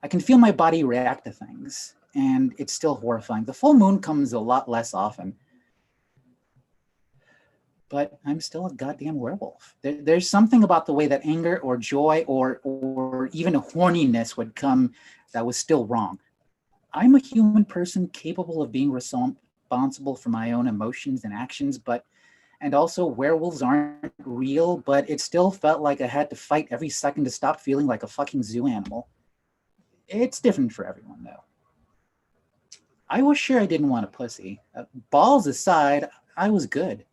I can feel my body react to things, and it's still horrifying. The full moon comes a lot less often, but I'm still a goddamn werewolf. There's something about the way that anger or joy or even a horniness would come that was still wrong. I'm a human person capable of being responsible for my own emotions and actions, and also werewolves aren't real, but it still felt like I had to fight every second to stop feeling like a fucking zoo animal. It's different for everyone, though. I was sure I didn't want a pussy. Balls aside, I was good.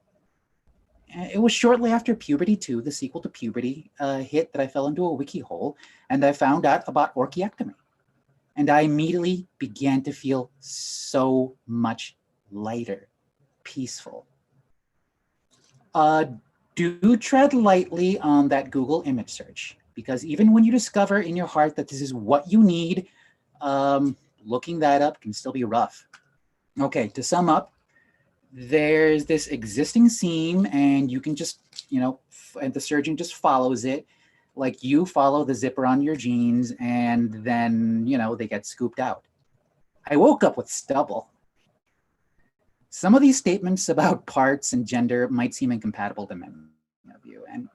It was shortly after Puberty 2, the sequel to Puberty, hit that I fell into a wiki hole, and I found out about orchiectomy. And I immediately began to feel so much lighter, peaceful. Do tread lightly on that Google image search, because even when you discover in your heart that this is what you need, looking that up can still be rough. Okay, to sum up, there's this existing seam, and you can just, and the surgeon just follows it, like you follow the zipper on your jeans, and then, they get scooped out. I woke up with stubble. Some of these statements about parts and gender might seem incompatible to many of you, and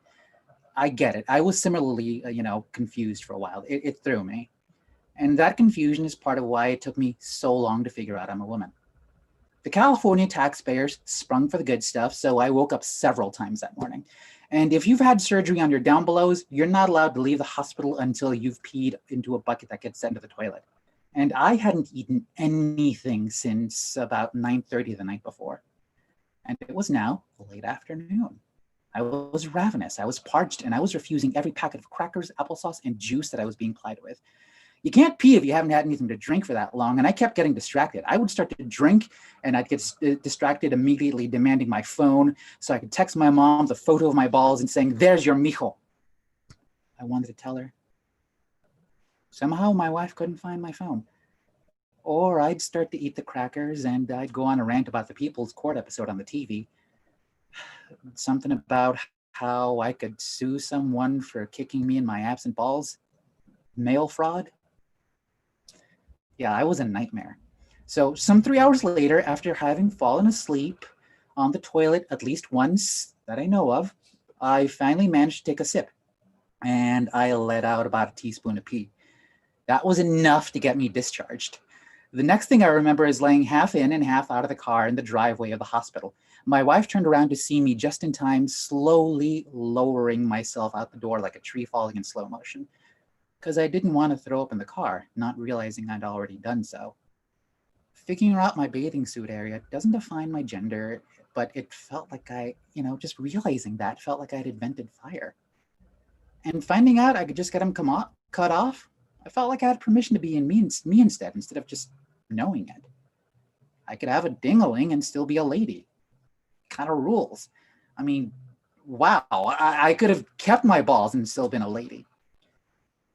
I get it. I was similarly, confused for a while. It threw me. And that confusion is part of why it took me so long to figure out I'm a woman. The California taxpayers sprung for the good stuff, so I woke up several times that morning. And if you've had surgery on your down belows, you're not allowed to leave the hospital until you've peed into a bucket that gets sent to the toilet. And I hadn't eaten anything since about 9:30 the night before. And it was now late afternoon. I was ravenous, I was parched, and I was refusing every packet of crackers, applesauce, and juice that I was being plied with. You can't pee if you haven't had anything to drink for that long, and I kept getting distracted. I would start to drink, and I'd get distracted immediately, demanding my phone so I could text my mom the photo of my balls and saying, "There's your mijo." I wanted to tell her. Somehow my wife couldn't find my phone. Or I'd start to eat the crackers, and I'd go on a rant about the People's Court episode on the TV. Something about how I could sue someone for kicking me in my absent balls. Mail fraud. Yeah, I was a nightmare. So some 3 hours later, after having fallen asleep on the toilet at least once that I know of, I finally managed to take a sip, and I let out about a teaspoon of pee. That was enough to get me discharged. The next thing I remember is laying half in and half out of the car in the driveway of the hospital. My wife turned around to see me just in time, slowly lowering myself out the door like a tree falling in slow motion, because I didn't want to throw up in the car, not realizing I'd already done so. Figuring out my bathing suit area doesn't define my gender, but it felt like just realizing that felt like I'd invented fire. And finding out I could just get them cut off, I felt like I had permission to be in me instead of just knowing it. I could have a ding-a-ling and still be a lady. Kind of rules. I mean, wow, I could have kept my balls and still been a lady.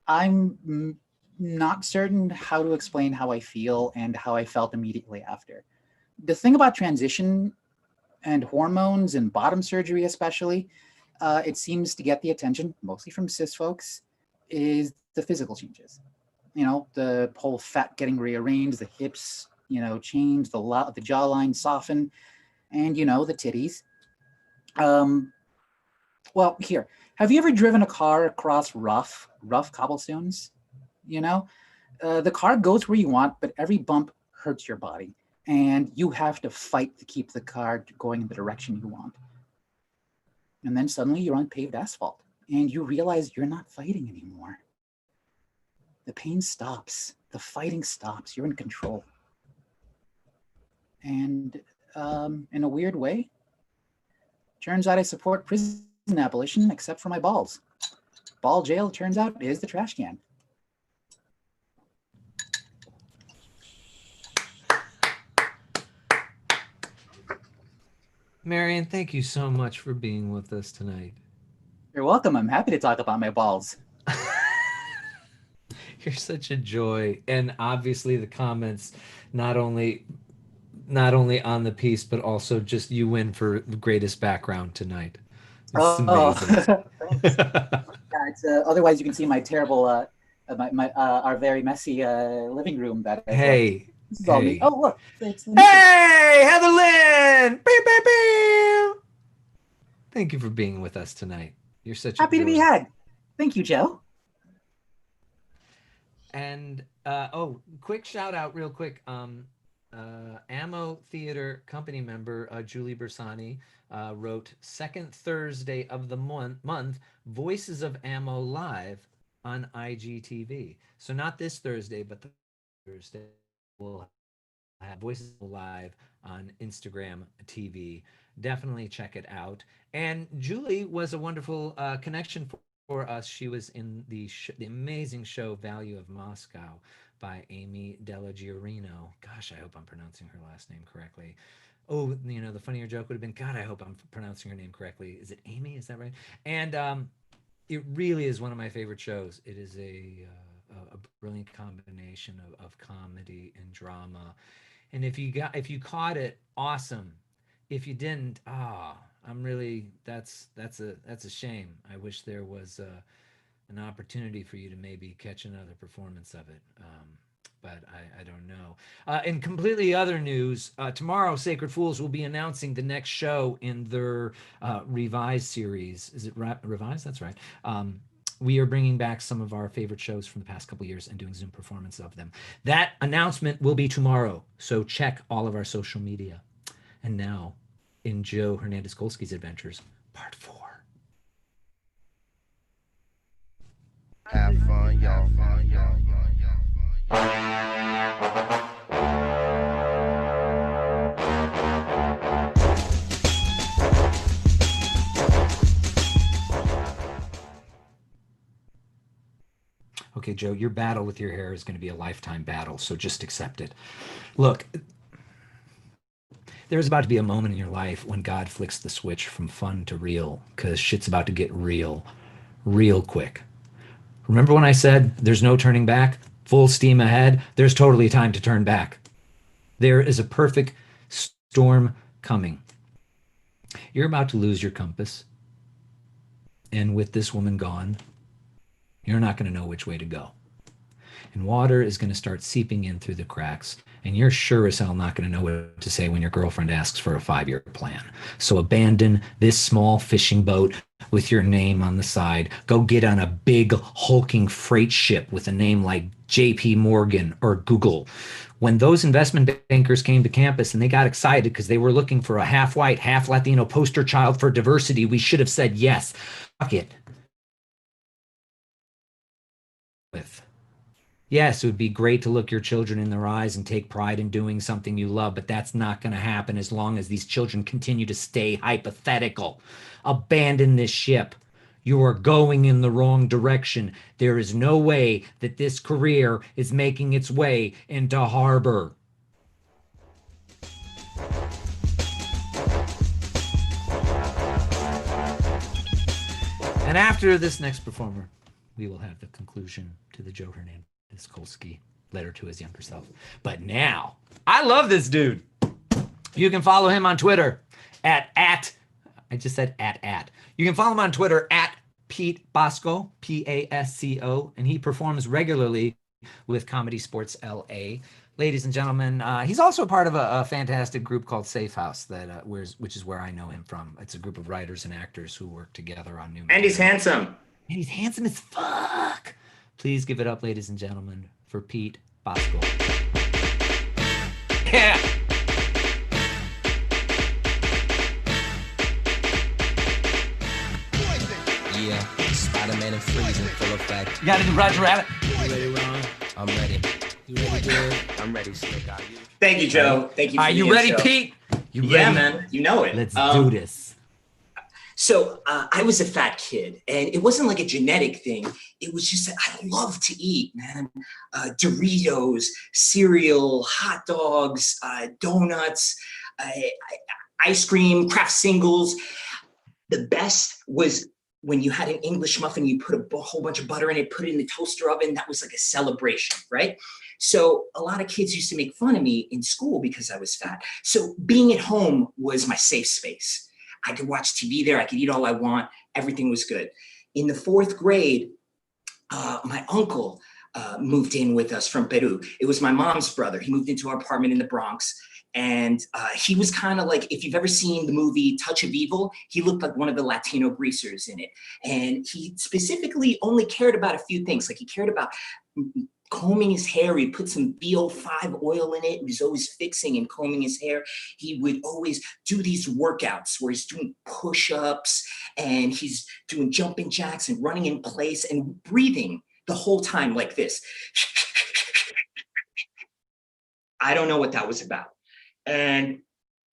I'm not certain how to explain how I feel and how I felt immediately after. The thing about transition and hormones and bottom surgery especially, it seems to get the attention, mostly from cis folks, is the physical changes. The whole fat getting rearranged, the hips, change, the jawline soften, and, the titties. Well, here, have you ever driven a car across rough cobblestones? The car goes where you want, but every bump hurts your body, and you have to fight to keep the car going in the direction you want. And then suddenly you're on paved asphalt, and you realize you're not fighting anymore. The pain stops, the fighting stops, you're in control. And in a weird way, turns out I support prison abolition except for my balls. Ball jail, turns out, is the trash can. Marian, thank you so much for being with us tonight. You're welcome. I'm happy to talk about my balls. You're such a joy. And obviously the comments, not only on the piece, but also just you win for the greatest background tonight. It's amazing. Yeah, otherwise you can see my terrible our very messy living room that I Hey, this is all me. hey. Oh, look. It's Hey, Heather Lynn! Beep, beep, beep. Thank you for being with us tonight. You're such a happy to be joy. had. Thank you, Joe. And quick shout out real quick. Ammo Theater company member Julie Bersani wrote second Thursday of the month, Voices of Ammo Live on IGTV. So not this Thursday, but the Thursday we'll have Voices Live on Instagram TV. Definitely check it out. And Julie was a wonderful connection for us. She was in the amazing show Value of Moscow by Amy Della Giorino. Gosh, I hope I'm pronouncing her last name correctly. Oh, the funnier joke would have been, God, I hope I'm pronouncing her name correctly. Is it Amy? Is that right? And it really is one of my favorite shows. It is a brilliant combination of comedy and drama. And if you caught it, awesome. If you didn't, I'm really that's a shame. I wish there was an opportunity for you to maybe catch another performance of it. But I don't know. In completely other news, tomorrow Sacred Fools will be announcing the next show in their revised series. Is it revised? That's right. We are bringing back some of our favorite shows from the past couple years and doing Zoom performance of them. That announcement will be tomorrow, so check all of our social media. And now, in Joe Hernandez-Kolski's Adventures, Part 4. Have fun, y'all. Okay, Joe, your battle with your hair is going to be a lifetime battle, so just accept it. Look, there's about to be a moment in your life when God flicks the switch from fun to real, because shit's about to get real quick. Remember when I said there's no turning back, full steam ahead? There's totally time to turn back. There is a perfect storm coming. You're about to lose your compass. And with this woman gone, you're not going to know which way to go. And water is going to start seeping in through the cracks. And you're sure as hell not going to know what to say when your girlfriend asks for a 5-year plan. So abandon this small fishing boat with your name on the side. Go get on a big hulking freight ship with a name like JP Morgan or Google. When those investment bankers came to campus and they got excited because they were looking for a half white, half Latino poster child for diversity, we should have said yes. Fuck it. Yes, it would be great to look your children in their eyes and take pride in doing something you love, but that's not going to happen as long as these children continue to stay hypothetical. Abandon this ship. You are going in the wrong direction. There is no way that this career is making its way into harbor. And after this next performer, we will have the conclusion to the Joe Hernandez-Kolski letter to his younger self. But now, I love this dude. You can follow him on Twitter at I just said at. You can follow him on Twitter at Pete Pasco, Pasco, and he performs regularly with Comedy Sports LA. Ladies and gentlemen, he's also a part of a fantastic group called Safe House, which is where I know him from. It's a group of writers and actors who work together on new. And he's handsome. And he's handsome as fuck. Please give it up, ladies and gentlemen, for Pete Pasco. Yeah. Yeah, Spider-Man and freezing full effect. You gotta do Roger Rabbit. You ready, Ron? I'm ready. You ready, dude? I'm ready, Slick. Are you? Thank you, Joe. Thank you. Are you ready, Pete? You ready? Yeah, man. You know it. Let's do this. So I was a fat kid, and it wasn't like a genetic thing. It was just that I love to eat, man. Doritos, cereal, hot dogs, donuts, ice cream, Kraft singles. The best was when you had an English muffin, you put a whole bunch of butter in it, put it in the toaster oven. That was like a celebration, right? So a lot of kids used to make fun of me in school because I was fat. So being at home was my safe space. I could watch TV there. I could eat all I want. Everything was good. In the 4th grade, my uncle moved in with us from Peru. It was my mom's brother. He moved into our apartment in the Bronx. And he was kind of like, if you've ever seen the movie Touch of Evil, he looked like one of the Latino greasers in it. And he specifically only cared about a few things. Like he cared about combing his hair. He'd put some BO5 oil in it. He was always fixing and combing his hair. He would always do these workouts where he's doing push-ups and he's doing jumping jacks and running in place and breathing the whole time like this. I don't know what that was about. And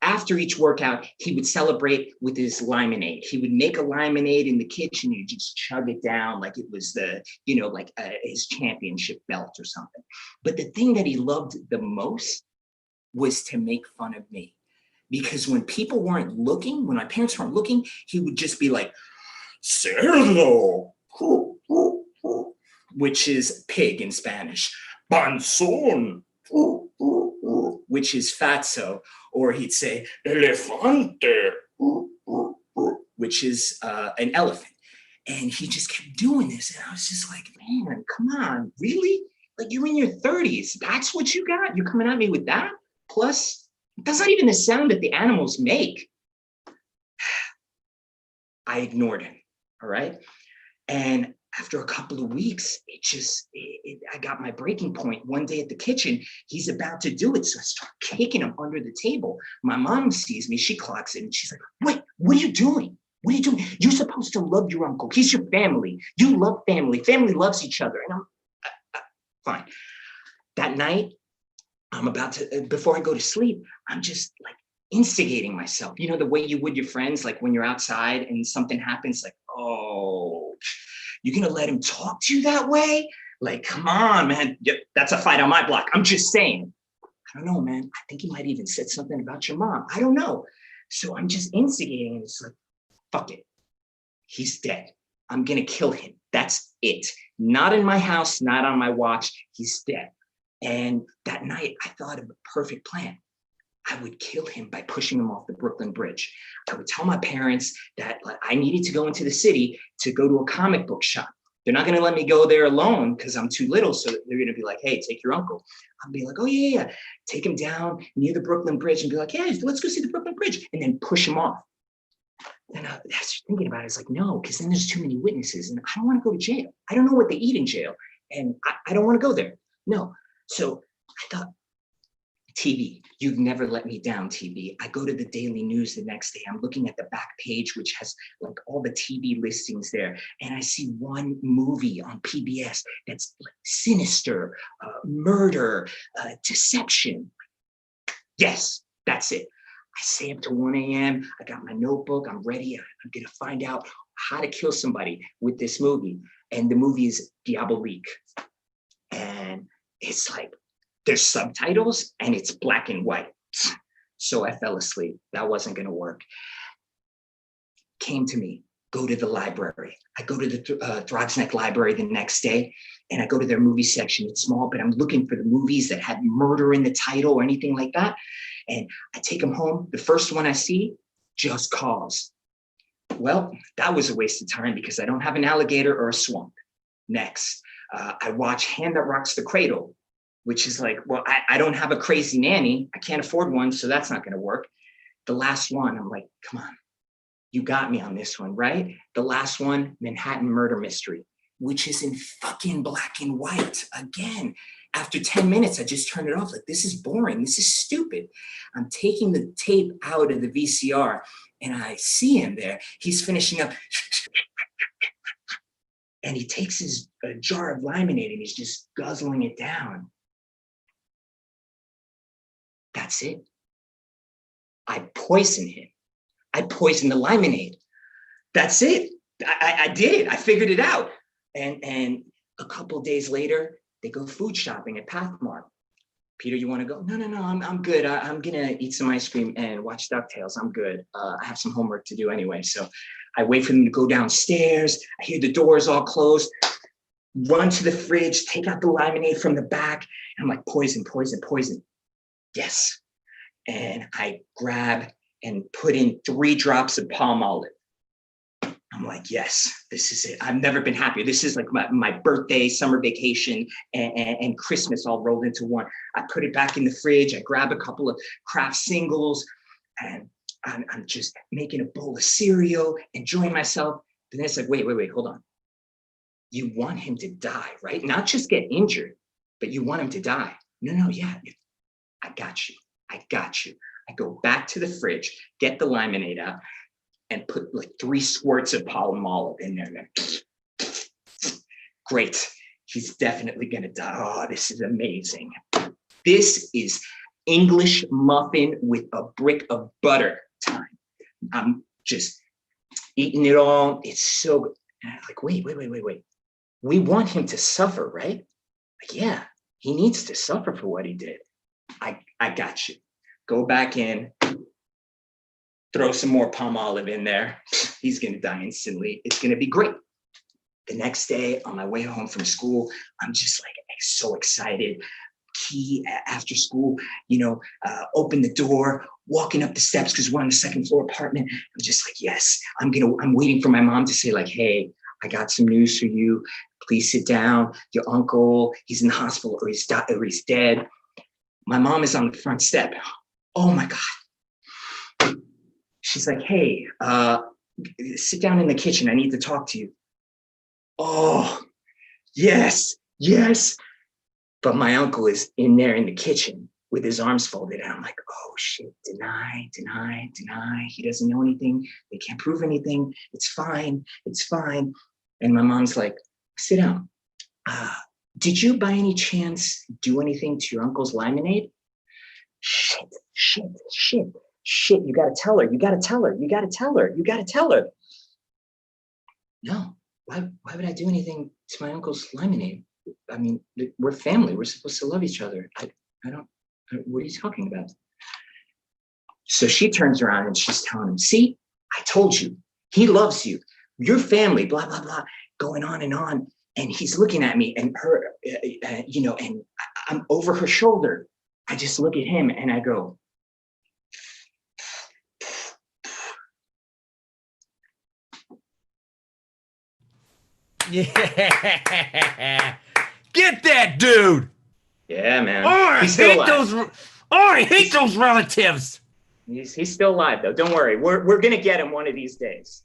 after each workout, he would celebrate with his limonade. He would make a limonade in the kitchen and just chug it down like it was the, like his championship belt or something. But the thing that he loved the most was to make fun of me. Because when people weren't looking, when my parents weren't looking, he would just be like, cerdo, which is pig in Spanish. Panzón, which is fatso, or he'd say elefante, which is an elephant. And he just kept doing this. And I was just like, man, come on, really? Like you're in your 30s. That's what you got? You're coming at me with that? Plus, that's not even the sound that the animals make. I ignored him, all right? And after a couple of weeks, I got my breaking point. One day at the kitchen, he's about to do it. So I start kicking him under the table. My mom sees me, she clocks it and she's like, wait, what are you doing? What are you doing? You're supposed to love your uncle. He's your family. You love family. Family loves each other. And I'm fine. That night, I'm about to, before I go to sleep, I'm just like instigating myself. You know, the way you would your friends, like when you're outside and something happens, like, oh, you're gonna let him talk to you that way? Like, come on, man. That's a fight on my block. I'm just saying. I don't know, man. I think he might even said something about your mom. I don't know. So I'm just instigating and it's like, fuck it. He's dead. I'm gonna kill him. That's it. Not in my house, not on my watch. He's dead. And that night I thought of a perfect plan. I would kill him by pushing him off the Brooklyn Bridge. I would tell my parents that I needed to go into the city to go to a comic book shop. They're not gonna let me go there alone because I'm too little. So they're gonna be like, hey, take your uncle. I'll be like, oh yeah. Take him down near the Brooklyn Bridge and be like, hey, let's go see the Brooklyn Bridge. And then push him off. And I was thinking about it, it's like, no, because then there's too many witnesses and I don't wanna go to jail. I don't know what they eat in jail. And I don't wanna go there, no. So I thought, TV, you've never let me down, TV. I go to the Daily News the next day. I'm looking at the back page, which has like all the TV listings there. And I see one movie on PBS that's like sinister, murder, deception. Yes, that's it. I stay up to 1 a.m. I got my notebook. I'm ready. I'm going to find out how to kill somebody with this movie. And the movie is Diabolique. And it's like, there's subtitles and it's black and white. So I fell asleep. That wasn't gonna work. Came to me, go to the library. I go to the Throgsneck Library the next day and I go to their movie section. It's small, but I'm looking for the movies that had murder in the title or anything like that. And I take them home. The first one I see, Just Cause. Well, that was a waste of time because I don't have an alligator or a swamp. Next, I watch Hand That Rocks the Cradle, which is like, well, I don't have a crazy nanny. I can't afford one, so that's not gonna work. The last one, I'm like, come on, you got me on this one, right? The last one, Manhattan Murder Mystery, which is in fucking black and white. Again, after 10 minutes, I just turned it off. Like, this is boring, this is stupid. I'm taking the tape out of the VCR and I see him there. He's finishing up. And he takes his jar of limonade and he's just guzzling it down. That's it. I poisoned him. I poisoned the limonade. That's it. I did it. I figured it out. And a couple of days later, they go food shopping at Pathmark. Peter, you want to go? No, I'm good. I'm gonna eat some ice cream and watch DuckTales. I'm good. I have some homework to do anyway. So I wait for them to go downstairs. I hear the doors all closed. Run to the fridge, take out the limonade from the back. And I'm like, poison, poison, poison. Yes. And I grab and put in 3 drops of palm olive. I'm I'm like, yes, this is it. I've never been happier. This is like my birthday, summer vacation, and Christmas all rolled into one. I put it back in the fridge. I grab a couple of craft singles, and I'm just making a bowl of cereal, enjoying myself. Then it's like, wait, hold on. You want him to die, right? Not just get injured, but you want him to die. No, yeah, I got you. I go back to the fridge, get the limonade out, and put like 3 squirts of Palmolive in there. Great. He's definitely gonna die. Oh, this is amazing. This is English muffin with a brick of butter time. I'm just eating it all. It's so good. And I'm like, wait. We want him to suffer, right? Like, yeah, he needs to suffer for what he did. I got you. Go back in, throw some more Palmolive in there. He's gonna die instantly. It's gonna be great. The next day on my way home from school, I'm just like so excited. Key after school, open the door, walking up the steps because we're on the 2nd floor apartment. I'm just like, yes, I'm waiting for my mom to say like, hey, I got some news for you. Please sit down. Your uncle, he's in the hospital or he's dead. My mom is on the front step. Oh my God. She's like, hey, sit down in the kitchen. I need to talk to you. Oh, yes. But my uncle is in there in the kitchen with his arms folded. And I'm like, oh shit, deny. He doesn't know anything. They can't prove anything. It's fine. And my mom's like, sit down. Did you by any chance do anything to your uncle's limonade? Shit. You gotta tell her. No, why would I do anything to my uncle's lemonade? I mean, we're family. We're supposed to love each other. I don't, what are you talking about? So she turns around and she's telling him, see, I told you, he loves you. Your family, blah, blah, blah, going on. And he's looking at me and her, and I'm over her shoulder. I just look at him and I go, Yeah. Get that dude. yeah, man. I hate those relatives. He's still alive though. Don't worry. We're gonna get him one of these days.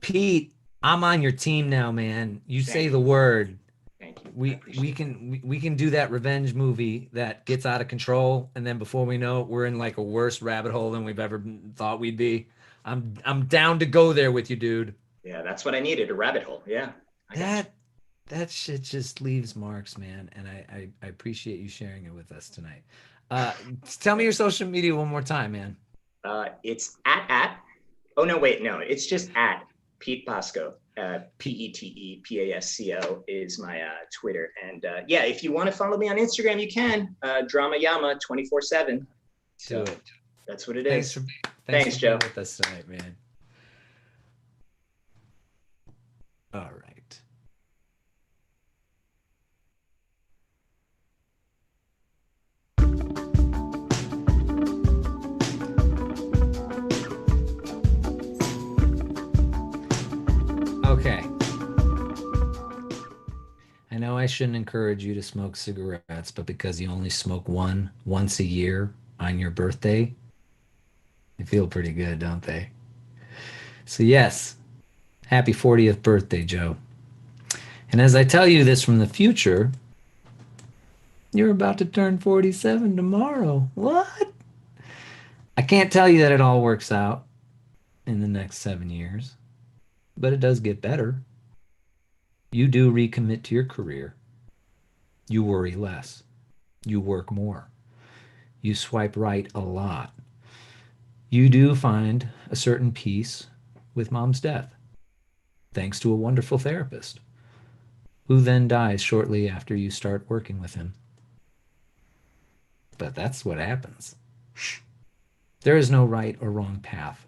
Pete, I'm on your team now, man. You say the word. Thank you. We can do that revenge movie that gets out of control, and then before we know it, we're in like a worse rabbit hole than we've ever thought we'd be. I'm down to go there with you, dude. Yeah, that's what I needed, a rabbit hole. Yeah. That shit just leaves marks, man. And I appreciate you sharing it with us tonight. Tell me your social media one more time, man. It's it's just at Pete Pasco. PETEPASCO is my Twitter. And if you want to follow me on Instagram, you can. Drama Yama 24/7. So Do it. that's what it is. Thanks, for Joe. Being with us tonight, man. All right. Okay. I know I shouldn't encourage you to smoke cigarettes, but because you only smoke one once a year on your birthday, they feel pretty good, don't they? So yes, happy 40th birthday, Joe. And as I tell you this from the future, you're about to turn 47 tomorrow. What? I can't tell you that it all works out in the next 7 years, but it does get better. You do recommit to your career. You worry less. You work more. You swipe right a lot. You do find a certain peace with mom's death, thanks to a wonderful therapist, who then dies shortly after you start working with him. But that's what happens. There is no right or wrong path.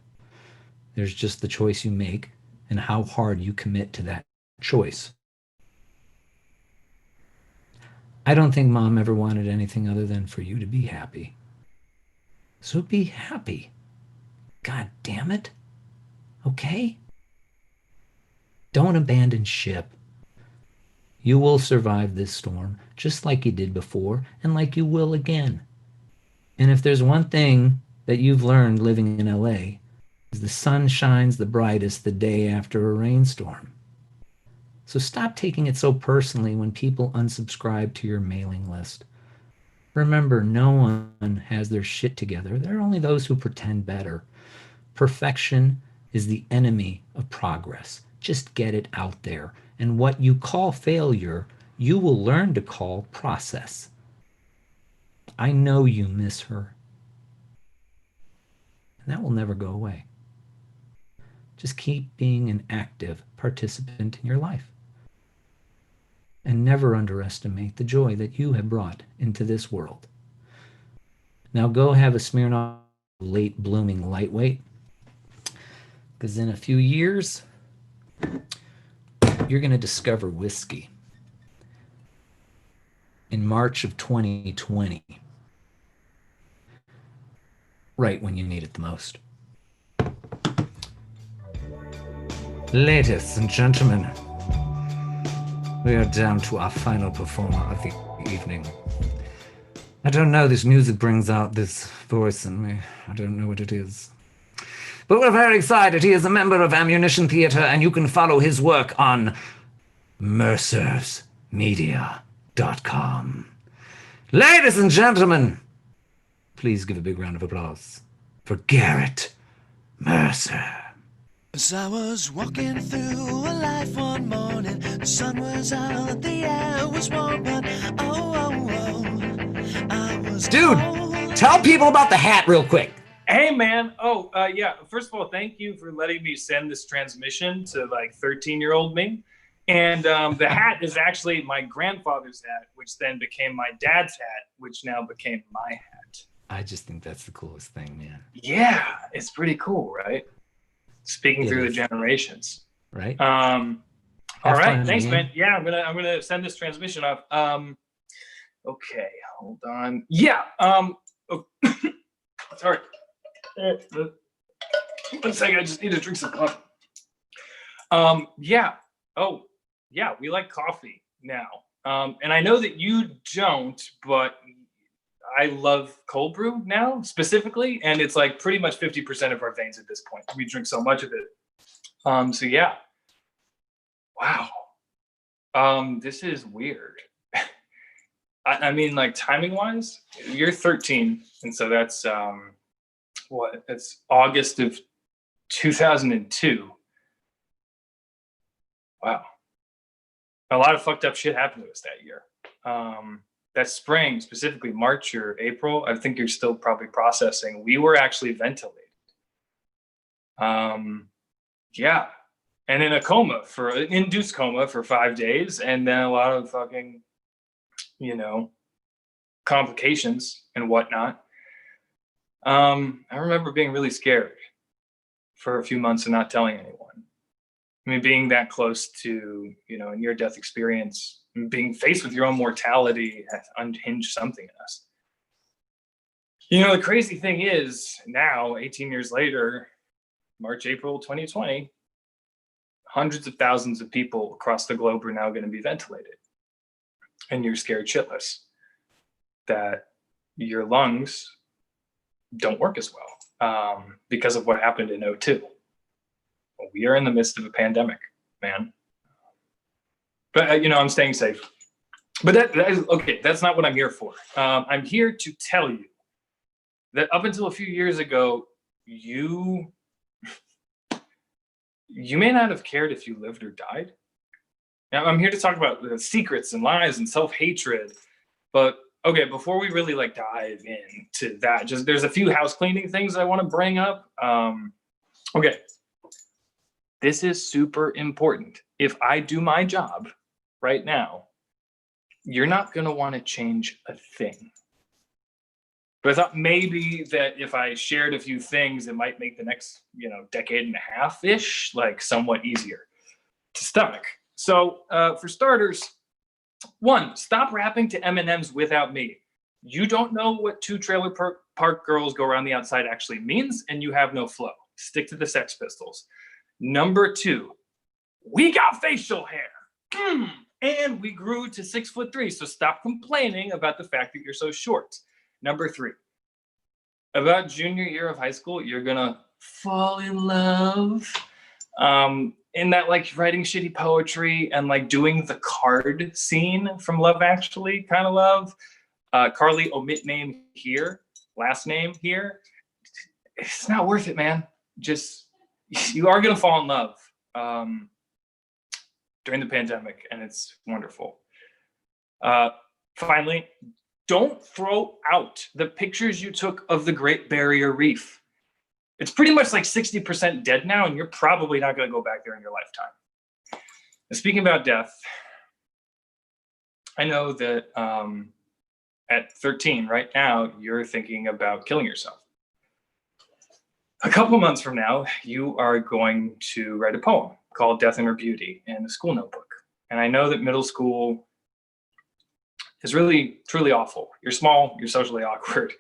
There's just the choice you make and how hard you commit to that choice. I don't think mom ever wanted anything other than for you to be happy. So be happy. God damn it. Okay? Don't abandon ship. You will survive this storm, just like you did before, and like you will again. And if there's one thing that you've learned living in LA, is the sun shines the brightest the day after a rainstorm. So stop taking it so personally when people unsubscribe to your mailing list. Remember, no one has their shit together. There are only those who pretend better. Perfection is the enemy of progress. Just get it out there. And what you call failure, you will learn to call process. I know you miss her. And that will never go away. Just keep being an active participant in your life. And never underestimate the joy that you have brought into this world. Now go have a Smirnoff late blooming lightweight, because in a few years, you're going to discover whiskey. In March of 2020, right when you need it the most. Ladies and gentlemen, we are down to our final performer of the evening. I don't know, this music brings out this voice in me. I don't know what it is. But we're very excited. He is a member of Ammunition Theater, and you can follow his work on mercersmedia.com. Ladies and gentlemen, please give a big round of applause for Garrett Mercer. As I was walking through a life one morning, the sun was out, the air was warm, but I was Dude, tell people about the hat real quick. Hey, man. Yeah. First of all, thank you for letting me send this transmission to like 13-year-old me. And the hat is actually my grandfather's hat, which then became my dad's hat, which now became my hat. I just think that's the coolest thing, man. Yeah, it's pretty cool, right? Speaking through the generations. Right. All right. fun, Thanks, man. man. Yeah, I'm gonna send this transmission off. Okay, hold on. Yeah. Sorry. 1 second, I just need to drink some coffee. Yeah. Oh, yeah, we like coffee now. And I know that you don't, but I love cold brew now specifically, and it's like pretty much 50% of our veins at this point. We drink so much of it. So yeah. Wow. This is weird. I mean, like timing wise, you're 13, and so that's that's August of 2002. Wow. A lot of fucked up shit happened to us that year. That spring, specifically March or April, I think you're still probably processing. We were actually ventilated. Yeah. And in a coma, for an induced coma for 5 days, and then a lot of fucking, complications and whatnot. I remember being really scared for a few months and not telling anyone. I mean, being that close to, a near-death experience, being faced with your own mortality has unhinged something in us. The crazy thing is now, 18 years later, March, April 2020, hundreds of thousands of people across the globe are now going to be ventilated. And you're scared shitless that your lungs don't work as well because of what happened in 2002. We are in the midst of a pandemic, man. But, I'm staying safe. But that is, okay, that's not what I'm here for. I'm here to tell you that up until a few years ago, you may not have cared if you lived or died. Now, I'm here to talk about the secrets and lies and self-hatred. But, okay, before we really dive into that, there's a few house cleaning things I want to bring up. Okay. This is super important. If I do my job right now, you're not going to want to change a thing. But I thought maybe that if I shared a few things, it might make the next, decade and a half-ish, somewhat easier to stomach. So for starters, 1, stop rapping to M&Ms without me. You don't know what 2 trailer park girls go around the outside actually means, and you have no flow. Stick to the Sex Pistols. Number 2, we got facial hair. And we grew to 6'3". So stop complaining about the fact that you're so short. Number 3, about junior year of high school, you're gonna fall in love. In that like writing shitty poetry and like doing the card scene from Love Actually kind of love. Carly, omit name here, last name here. It's not worth it, man. Just, you are gonna fall in love during the pandemic, and it's wonderful. Finally, don't throw out the pictures you took of the Great Barrier Reef. It's pretty much like 60% dead now, and you're probably not going to go back there in your lifetime. And speaking about death, I know that at 13 right now, you're thinking about killing yourself. A couple months from now, you are going to write a poem called Death and Her Beauty in a school notebook. And I know that middle school is really, truly awful. You're small, you're socially awkward.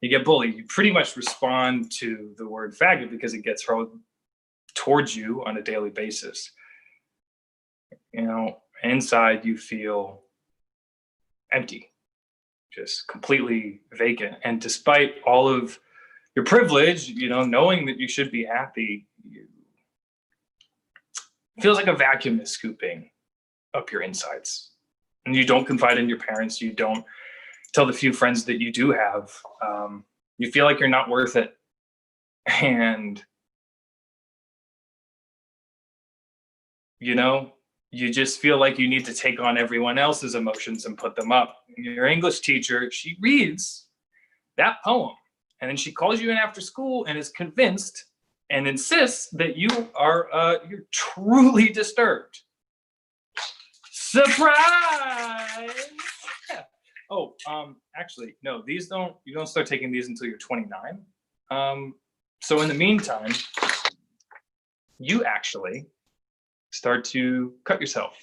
You get bullied, you pretty much respond to the word faggot because it gets hurled towards you on a daily basis. You know, inside you feel empty, just completely vacant. And despite all of your privilege, you know, knowing that you should be happy, it feels like a vacuum is scooping up your insides. And you don't confide in your parents, you don't tell the few friends that you do have. You feel like you're not worth it. And, you know, you just feel like you need to take on everyone else's emotions and put them up. And your English teacher, she reads that poem, and then she calls you in after school and is convinced and insists that you are you're truly disturbed. Surprise! Oh, actually, no, you don't start taking these until you're 29. So in the meantime, you actually start to cut yourself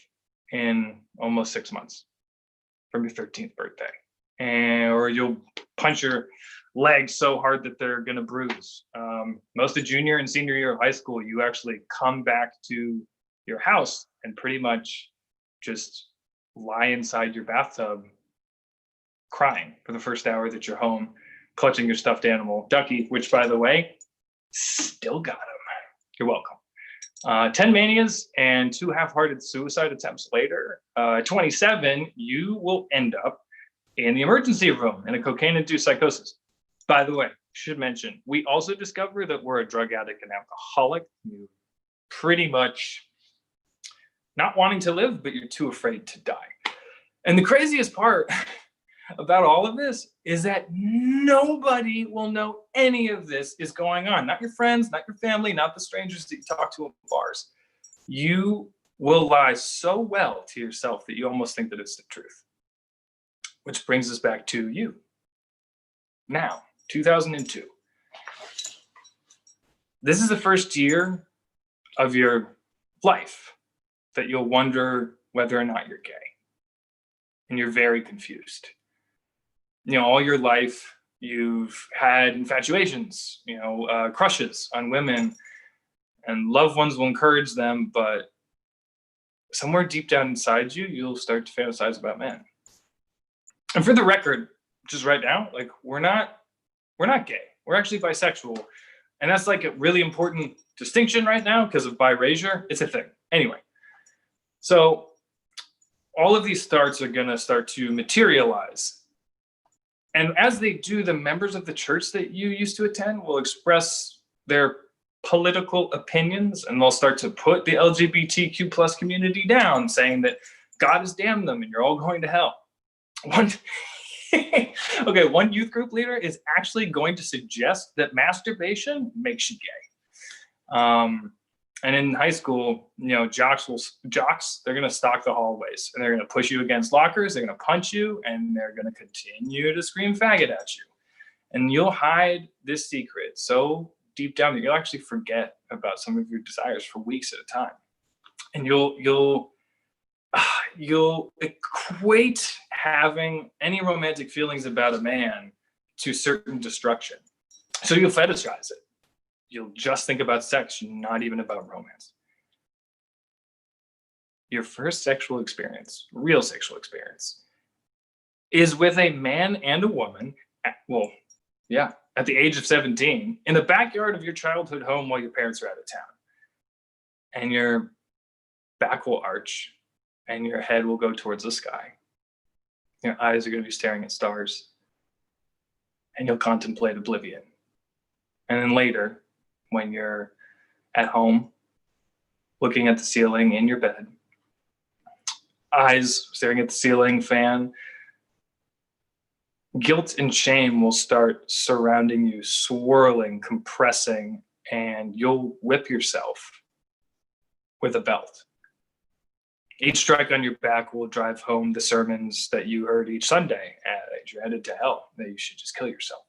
in almost 6 months from your 13th birthday. Or you'll punch your legs so hard that they're gonna bruise. Most of junior and senior year of high school, you actually come back to your house and pretty much just lie inside your bathtub crying for the first hour that you're home, clutching your stuffed animal, Ducky, which, by the way, still got him. You're welcome. 10 manias and 2 half-hearted suicide attempts later, 27, you will end up in the emergency room in a cocaine-induced psychosis. By the way, should mention, we also discover that we're a drug addict and alcoholic. You pretty much not wanting to live, but you're too afraid to die. And the craziest part about all of this is that nobody will know any of this is going on. Not your friends, not your family, not the strangers that you talk to in bars. You will lie so well to yourself that you almost think that it's the truth. Which brings us back to you. Now, 2002. This is the first year of your life that you'll wonder whether or not you're gay. And you're very confused. You know, all your life, you've had infatuations, you know, crushes on women, and loved ones will encourage them, but somewhere deep down inside you, you'll start to fantasize about men. And for the record, just right now, like, we're not gay. We're actually bisexual. And that's like a really important distinction right now because of bi-erasure. It's a thing. Anyway, so all of these starts are going to start to materialize. And as they do, the members of the church that you used to attend will express their political opinions, and they'll start to put the LGBTQ plus community down, saying that God has damned them and you're all going to hell. One youth group leader is actually going to suggest that masturbation makes you gay. And in high school, you know, jocks, they're going to stalk the hallways, and they're going to push you against lockers, they're going to punch you, and they're going to continue to scream faggot at you. And you'll hide this secret so deep down that you'll actually forget about some of your desires for weeks at a time. And you'll equate having any romantic feelings about a man to certain destruction. So you'll fetishize it. You'll just think about sex, not even about romance. your first sexual experience, real sexual experience, is with a man and a woman, at the age of 17, in the backyard of your childhood home while your parents are out of town. And your back will arch and your head will go towards the sky. Your eyes are going to be staring at stars and you'll contemplate oblivion. And then later, when you're at home, looking at the ceiling in your bed, eyes staring at the ceiling fan, guilt and shame will start surrounding you, swirling, compressing, and you'll whip yourself with a belt. Each strike on your back will drive home the sermons that you heard each Sunday as you're headed to hell, that you should just kill yourself.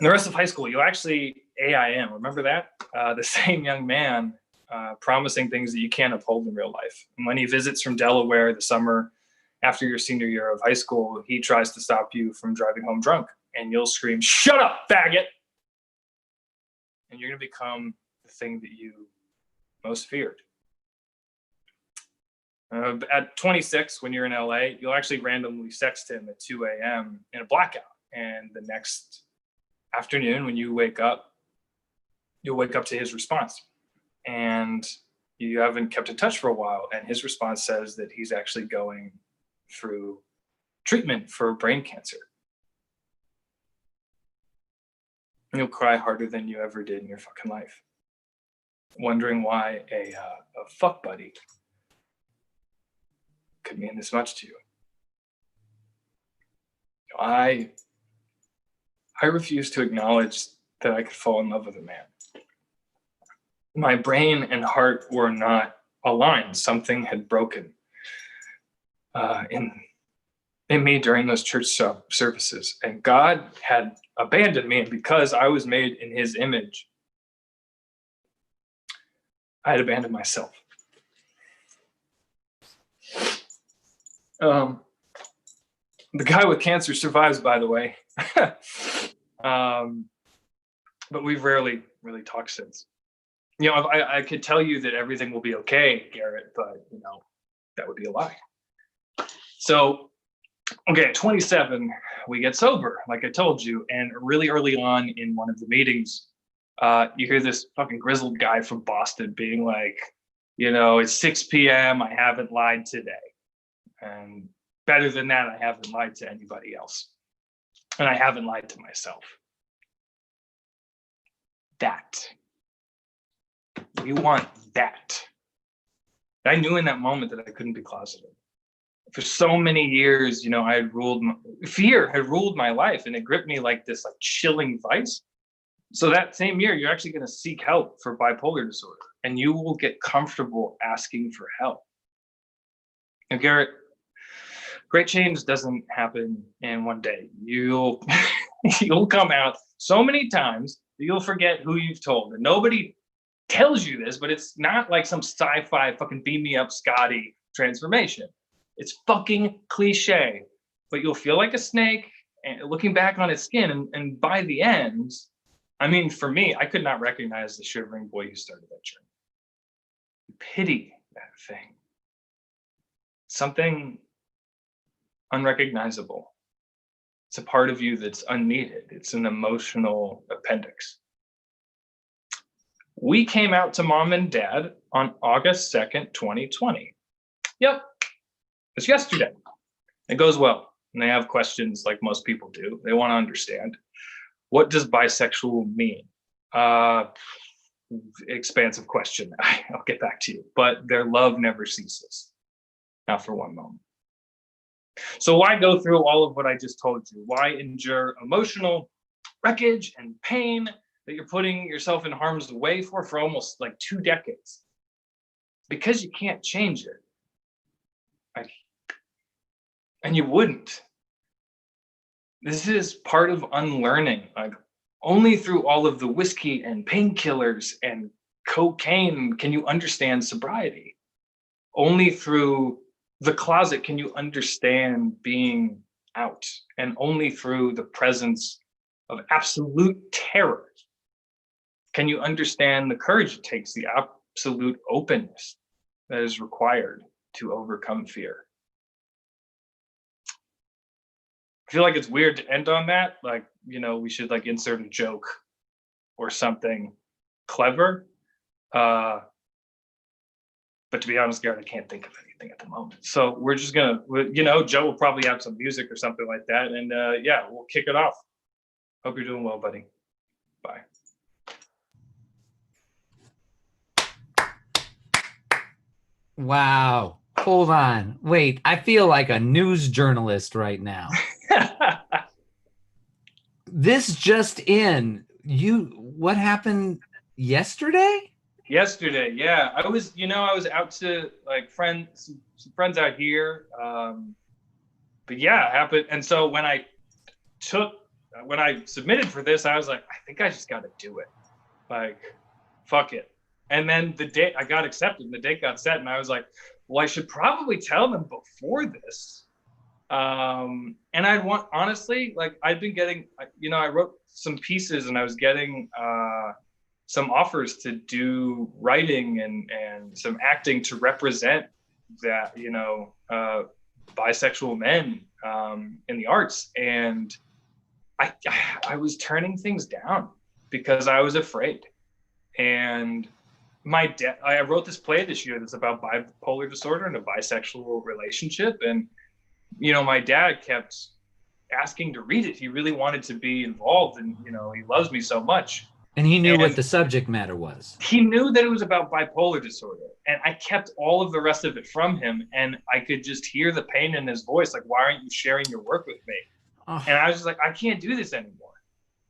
And the rest of high school, you'll actually AIM. Remember that? The same young man promising things that you can't uphold in real life. And when he visits from Delaware the summer after your senior year of high school, he tries to stop you from driving home drunk. And you'll scream, "Shut up, faggot!" And you're going to become the thing that you most feared. At 26, when you're in LA, you'll actually randomly sext him at 2 a.m. in a blackout. And the next afternoon, when you wake up, you'll wake up to his response. And you haven't kept in touch for a while. And his response says that he's actually going through treatment for brain cancer. And you'll cry harder than you ever did in your fucking life, wondering why a fuck buddy could mean this much to you. I refuse to acknowledge that I could fall in love with a man. My brain and heart were not aligned. Something had broken in me during those church services. And God had abandoned me. And because I was made in his image, I had abandoned myself. The guy with cancer survives, by the way. But we've rarely really talked since. You know, I could tell you that everything will be okay, Garrett, but, you know, that would be a lie. So, okay, at 27, we get sober, like I told you. And really early on in one of the meetings, you hear this fucking grizzled guy from Boston being like, you know, it's 6 p.m., I haven't lied today. And better than that, I haven't lied to anybody else. And I haven't lied to myself. That. We want that. I knew in that moment that I couldn't be closeted. For so many years, you know, fear had ruled my life, and it gripped me like this like chilling vice. So that same year, you're actually going to seek help for bipolar disorder, and you will get comfortable asking for help. Now, Garrett, great change doesn't happen in one day. You'll come out so many times that you'll forget who you've told. And nobody tells you this, but it's not like some sci-fi fucking beam me up Scotty transformation. It's fucking cliche, but you'll feel like a snake and looking back on its skin. And by the end, I mean, for me, I could not recognize the shivering boy who started that journey. Pity that thing. Something unrecognizable. It's a part of you that's unneeded. It's an emotional appendix. We came out to mom and dad on August 2nd, 2020. Yep, it's yesterday. It goes well. And they have questions like most people do. They want to understand. What does bisexual mean? Expansive question. I'll get back to you. But their love never ceases. Not for one moment. So why go through all of what I just told you? Why endure emotional wreckage and pain that you're putting yourself in harm's way for almost like 2 decades? Because you can't change it. And you wouldn't. This is part of unlearning. Like, only through all of the whiskey and painkillers and cocaine can you understand sobriety. Only through the closet can you understand being out. And only through the presence of absolute terror can you understand the courage it takes, the absolute openness that is required to overcome fear. I feel like it's weird to end on that. Like, we should like insert a joke or something clever. But to be honest, Garrett, I can't think of anything at the moment. So we're just gonna, Joe will probably have some music or something like that. And yeah, we'll kick it off. Hope you're doing well, buddy. Bye. Wow. Hold on. Wait, I feel like a news journalist right now. This just in. What happened yesterday? Yesterday, yeah. I was out to like some friends out here. But yeah, it happened. And so when I submitted for this, I was like, I think I just got to do it. Like, fuck it. And then the day I got accepted and the date got set, and I was like, well, I should probably tell them before this. And honestly, like I'd been getting, I wrote some pieces and I was getting some offers to do writing and some acting to represent that, bisexual men in the arts. And I was turning things down because I was afraid. And I wrote this play this year that's about bipolar disorder and a bisexual relationship. And, my dad kept asking to read it. He really wanted to be involved, and, he loves me so much. And he knew what the subject matter was. He knew that it was about bipolar disorder. And I kept all of the rest of it from him. And I could just hear the pain in his voice. Like, why aren't you sharing your work with me? Oh. And I was just like, I can't do this anymore.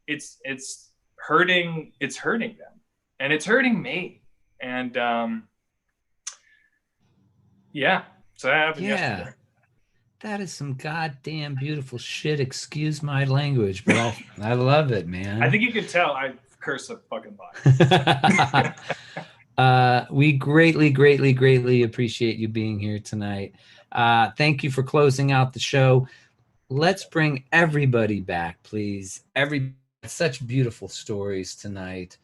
It's hurting. It's hurting them. And it's hurting me. And yeah, so that happened yesterday. That is some goddamn beautiful shit. Excuse my language, but I love it, man. I think you can tell I curse a fucking lot. We greatly, greatly, greatly appreciate you being here tonight. Thank you for closing out the show. Let's bring everybody back, please. Such beautiful stories tonight.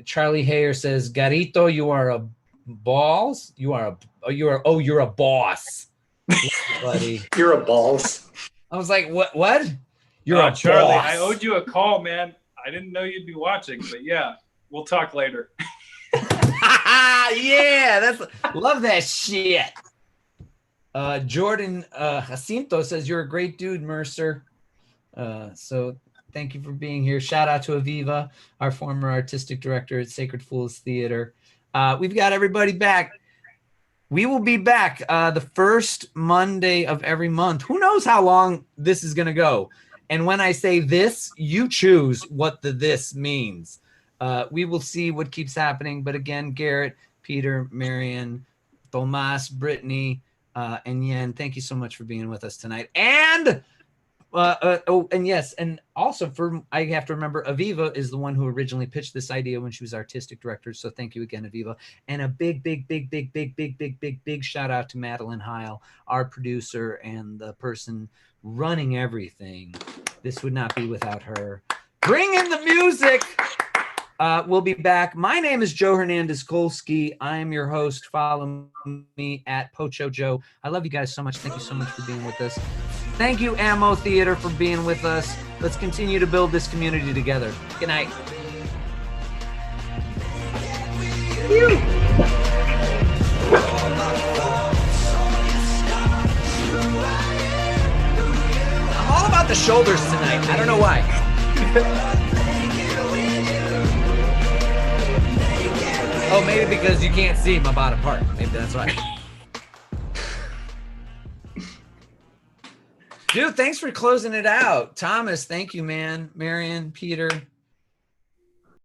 Charlie Hayer says, Garito, you are a balls. You're a boss. Buddy. You're a balls. I was like, what? You're a Charlie, boss. I owed you a call, man. I didn't know you'd be watching, but yeah, we'll talk later. Yeah, love that shit. Jordan Jacinto says, you're a great dude, Mercer. So thank you for being here. Shout out to Aviva, our former artistic director at Sacred Fools Theater. We've got everybody back. We will be back the first Monday of every month. Who knows how long this is going to go? And when I say this, you choose what this means. We will see what keeps happening. But again, Garrett, Peter, Marian, Tomas, Brittany, and Yen, thank you so much for being with us tonight. And and yes, and also I have to remember, Aviva is the one who originally pitched this idea when she was artistic director. So thank you again, Aviva. And a big shout out to Madeleine Heil, our producer and the person running everything. This would not be without her. Bring in the music. We'll be back. My name is Joe Hernandez-Kolski. I am your host. Follow me at Pocho Joe. I love you guys so much. Thank you so much for being with us. Thank you, Ammo Theater, for being with us. Let's continue to build this community together. Good night. I'm all about the shoulders tonight. I don't know why. Oh, maybe because you can't see my bottom part. Maybe that's why. Dude, thanks for closing it out. Thomas, thank you, man. Marian, Peter.